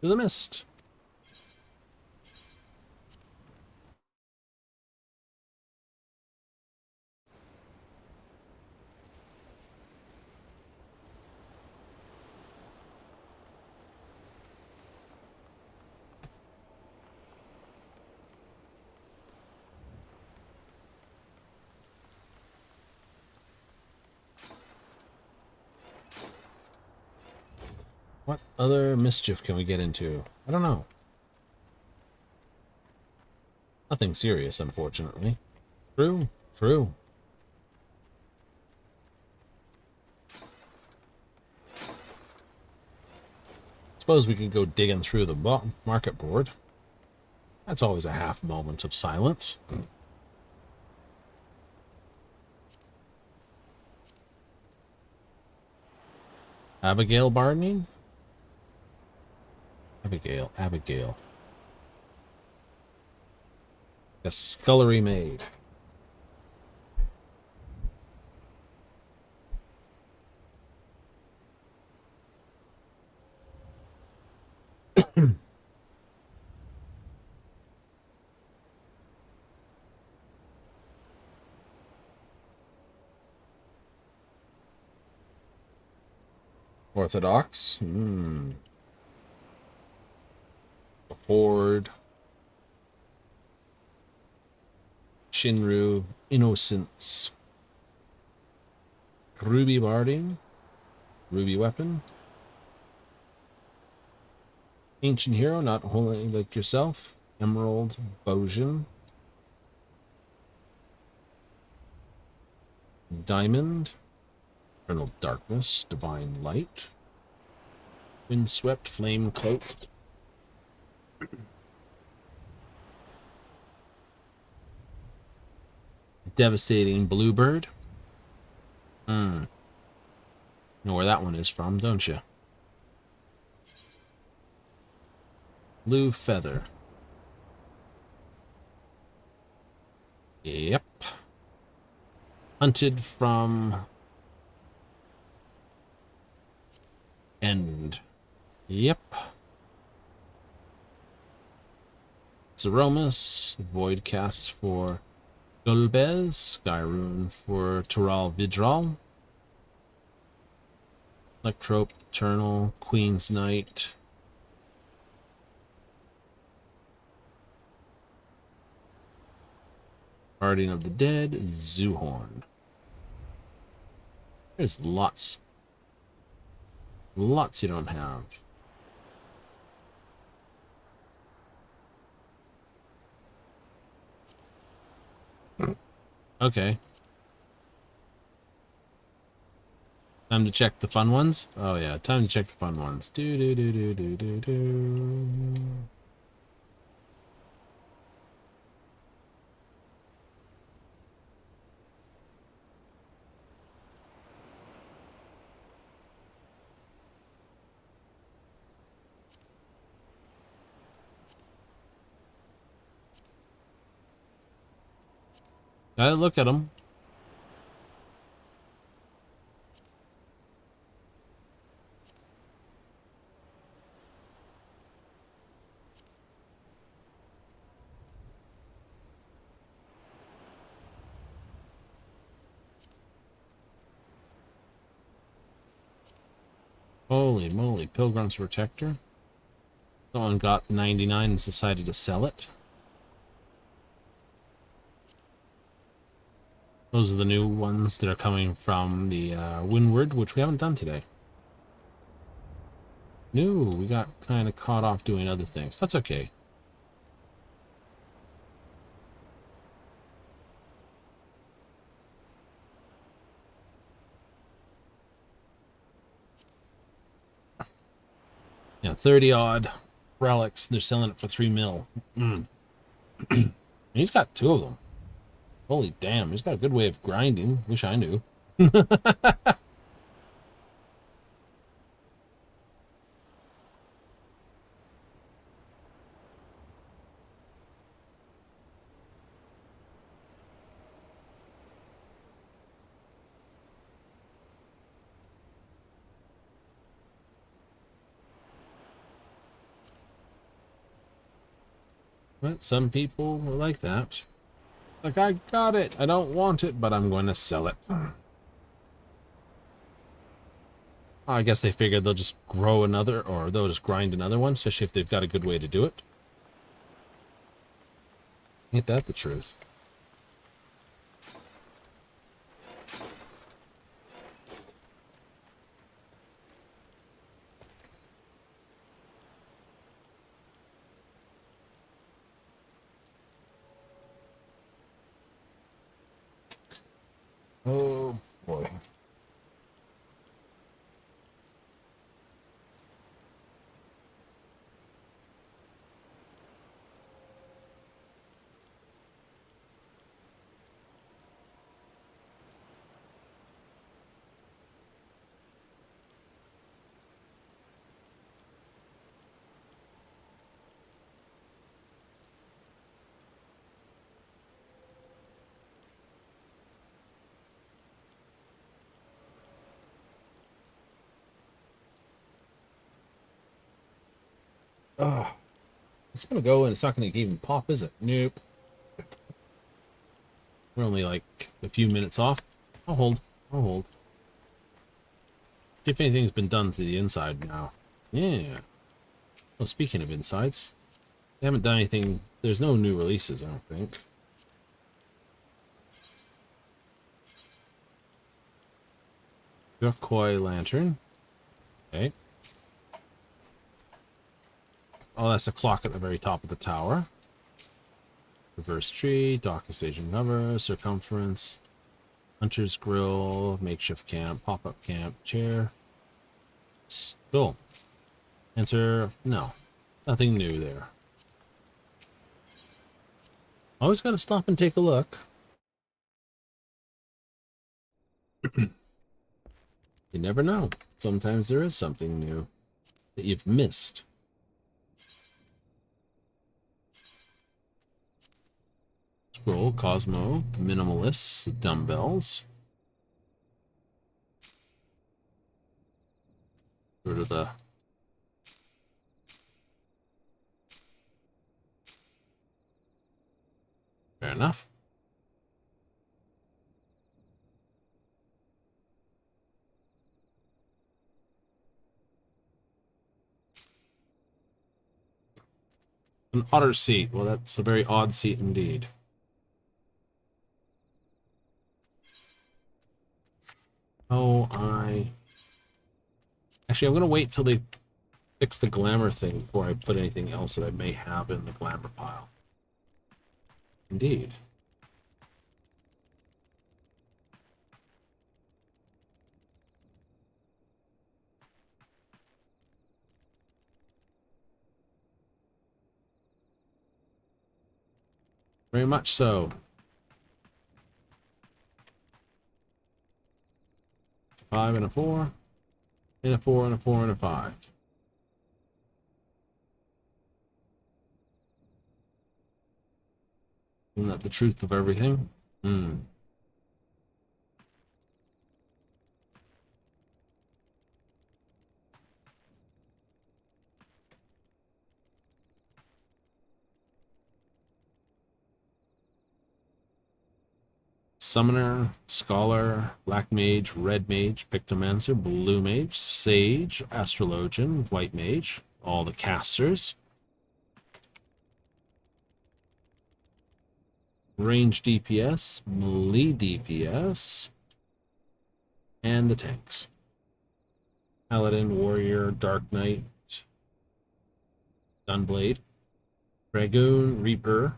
To the mist. What other mischief can we get into? I don't know. Nothing serious, unfortunately. True, true. Suppose we could go digging through the market board. That's always a half moment of silence. Abigail bargaining? Abigail, Abigail. A scullery maid. Orthodox. Horde. Shinru. Innocence. Ruby Barding. Ruby Weapon. Ancient Hero, not wholly like yourself. Emerald. Bojin. Diamond. Eternal Darkness. Divine Light. Windswept. Flame Cloaked. Devastating Bluebird. Know where that one is from, don't you? Blue Feather. Yep. Hunted from End. Yep. Zeromus. Void Cast for Gulbez. Skyrune for Tural Vidral. Electrope. Eternal. Queen's Knight. Guardian of the Dead. Zoohorn. There's lots. Lots you don't have. Okay. Time to check the fun ones? Oh yeah, time to check the fun ones. Do do do do do do do. Gotta look at them. Holy moly, Pilgrim's Protector. Someone got 99 and decided to sell it. Those are the new ones that are coming from the Windward, which we haven't done today. No, we got kind of caught off doing other things. That's okay. Yeah, 30 odd relics. They're selling it for 3 mil. He's got 2 of them. Holy damn, he's got a good way of grinding. Wish I knew. But some people are like that. Like, I got it. I don't want it, but I'm going to sell it. I guess they figured they'll just grow another, or they'll just grind another one, especially if they've got a good way to do it. Ain't that the truth? Oh boy. Oh, it's gonna go and it's not gonna even pop, is it? Nope. We're only like a few minutes off. I'll hold. I'll hold. See if anything's been done to the inside now. Yeah. Well, speaking of insides, they haven't done anything. There's no new releases, I don't think. Koi lantern. Okay. Oh, that's the clock at the very top of the tower. Reverse tree, docking station cover, circumference, hunter's grill, makeshift camp, pop-up camp, chair. Cool. Answer, no. Nothing new there. Always gotta stop and take a look. You never know. Sometimes there is something new that you've missed. Scroll, Cosmo, minimalists, dumbbells. Rid of the fair enough. An otter seat. Well, that's a very odd seat indeed. Oh, actually, I'm going to wait till they fix the glamour thing before I put anything else that I may have in the glamour pile. Indeed. Very much so. 5 and a 4, and a 4 and a 4 and a 5. Isn't that the truth of everything? Hmm. Summoner, Scholar, Black Mage, Red Mage, Pictomancer, Blue Mage, Sage, Astrologian, White Mage, all the casters. Range DPS, melee DPS, and the tanks. Paladin, Warrior, Dark Knight, Gunblade, Dragoon, Reaper,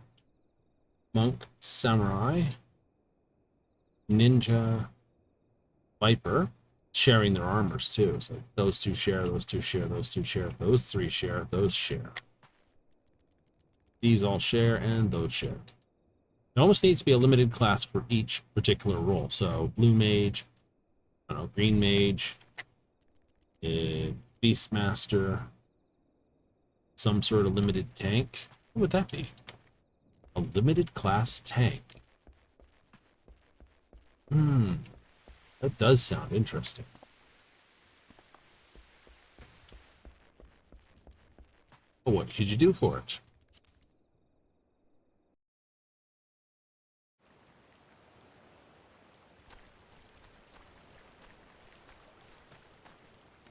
Monk, Samurai, Ninja, Viper, sharing their armors too. So those two share, those two share, those two share, those three share, those share. These all share, and those share. It almost needs to be a limited class for each particular role. So Blue Mage, I don't know, Green Mage, Beastmaster, some sort of limited tank. What would that be? A limited class tank. That does sound interesting. But what could you do for it?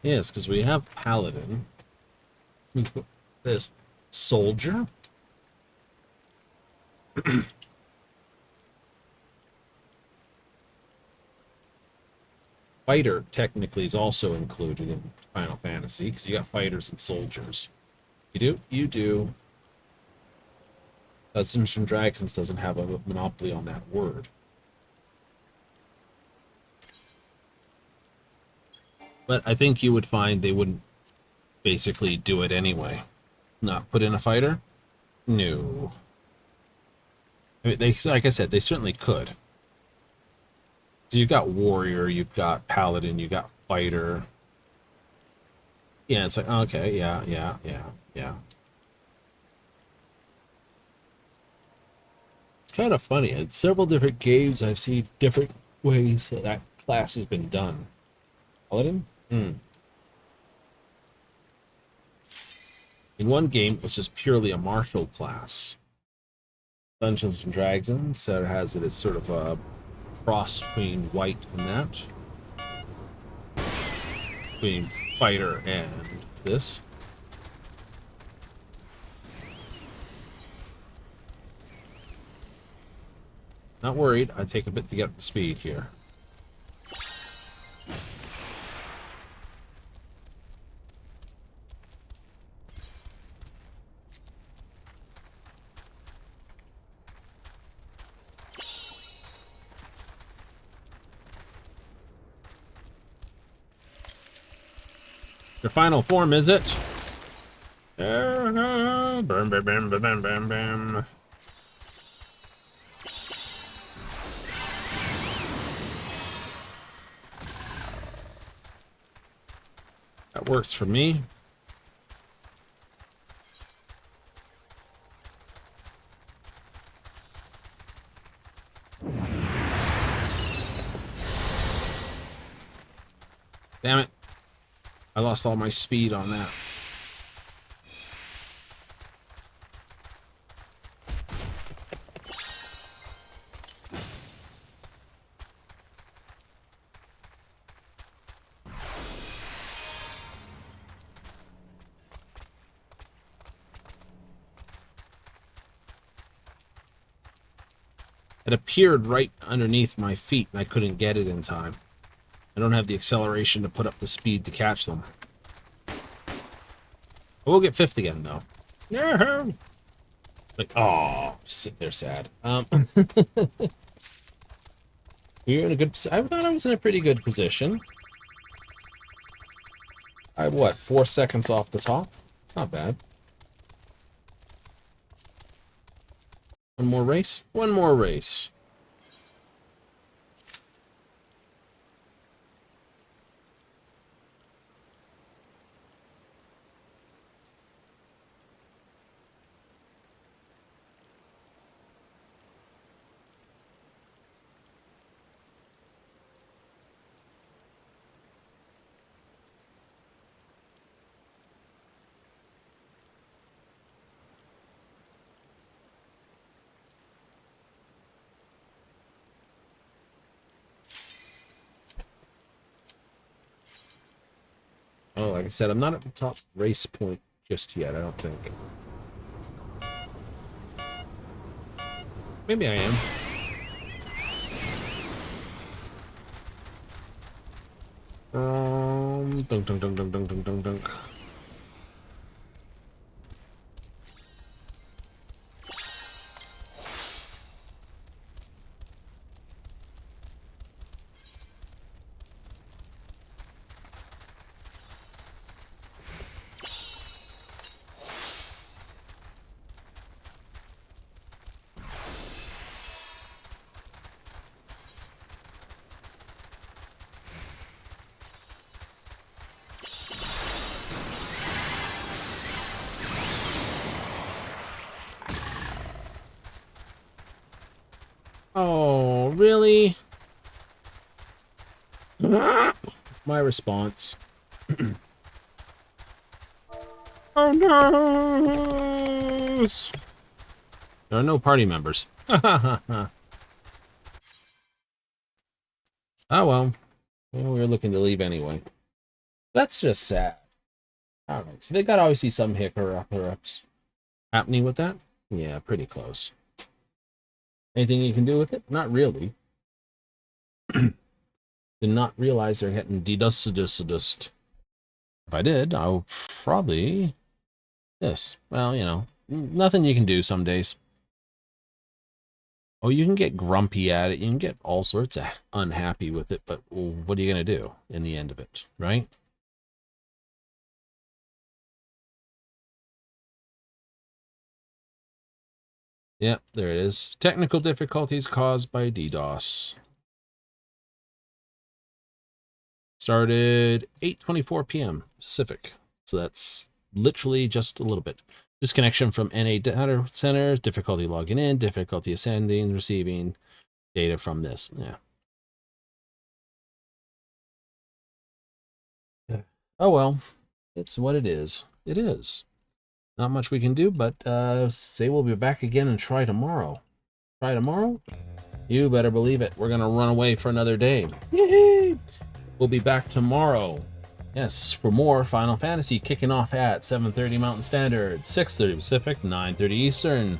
Yes, because we have Paladin. We put this Soldier. Fighter technically is also included in Final Fantasy because you got fighters and soldiers. You do? You do. Dungeons and Dragons doesn't have a monopoly on that word. But I think you would find they wouldn't basically do it anyway. Not put in a fighter? No. I mean, they, like I said, they certainly could. So you've got Warrior, you've got Paladin, you've got Fighter. Yeah, it's like, okay, yeah. It's kind of funny. In several different games, I've seen different ways that class has been done. Paladin? In one game, it was just purely a martial class. Dungeons and Dragons has it as sort of a cross between white and that. Between fighter and this. Not worried. I take a bit to get up to speed here. Your final form, is it? Bam, bam, bam, bam, bam, bam. That works for me. Damn it. I lost all my speed on that. It appeared right underneath my feet and I couldn't get it in time. I don't have the acceleration to put up the speed to catch them. I will get 5th again, though. Yeah. Like, oh, just sit there sad. You're in a good position. I thought I was in a pretty good position. I'm, what, 4 seconds off the top? It's not bad. One more race? One more race. Oh, like I said, I'm not at the top race point just yet, I don't think. Maybe I am. Dunk, dunk, dunk, dunk, dunk, dunk, dunk, dunk. Oh, really? My response. Oh no! There are no party members. Oh well. We were looking to leave anyway. That's just sad. Alright, so they got obviously some hiccups happening with that. Yeah, pretty close. Anything you can do with it? Not really. Did not realize they're getting dedusted. If I did, I would probably this. Well, you know, nothing you can do some days. Oh, you can get grumpy at it. You can get all sorts of unhappy with it, but what are you going to do in the end of it, right? Yep, there it is. Technical difficulties caused by DDoS. Started 8:24 p.m. Pacific. So that's literally just a little bit. Disconnection from NA data centers, difficulty logging in, difficulty ascending, receiving data from this. Yeah. Oh well, it's what it is. It is. Not much we can do, but say we'll be back again and try tomorrow. Try tomorrow? You better believe it. We're gonna run away for another day. Yay! We'll be back tomorrow. Yes, for more Final Fantasy, kicking off at 7:30 Mountain Standard, 6:30 Pacific, 9:30 Eastern.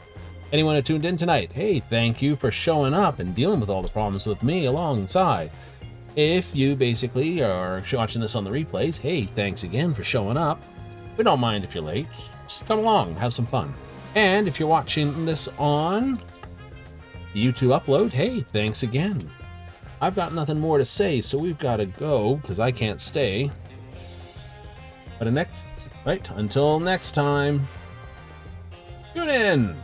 Anyone who tuned in tonight, hey, thank you for showing up and dealing with all the problems with me alongside. If you basically are watching this on the replays, hey, thanks again for showing up. We don't mind if you're late. Just come along, have some fun. And if you're watching this on the YouTube upload, hey, thanks again. I've got nothing more to say, so we've got to go because I can't stay. But until next time, tune in.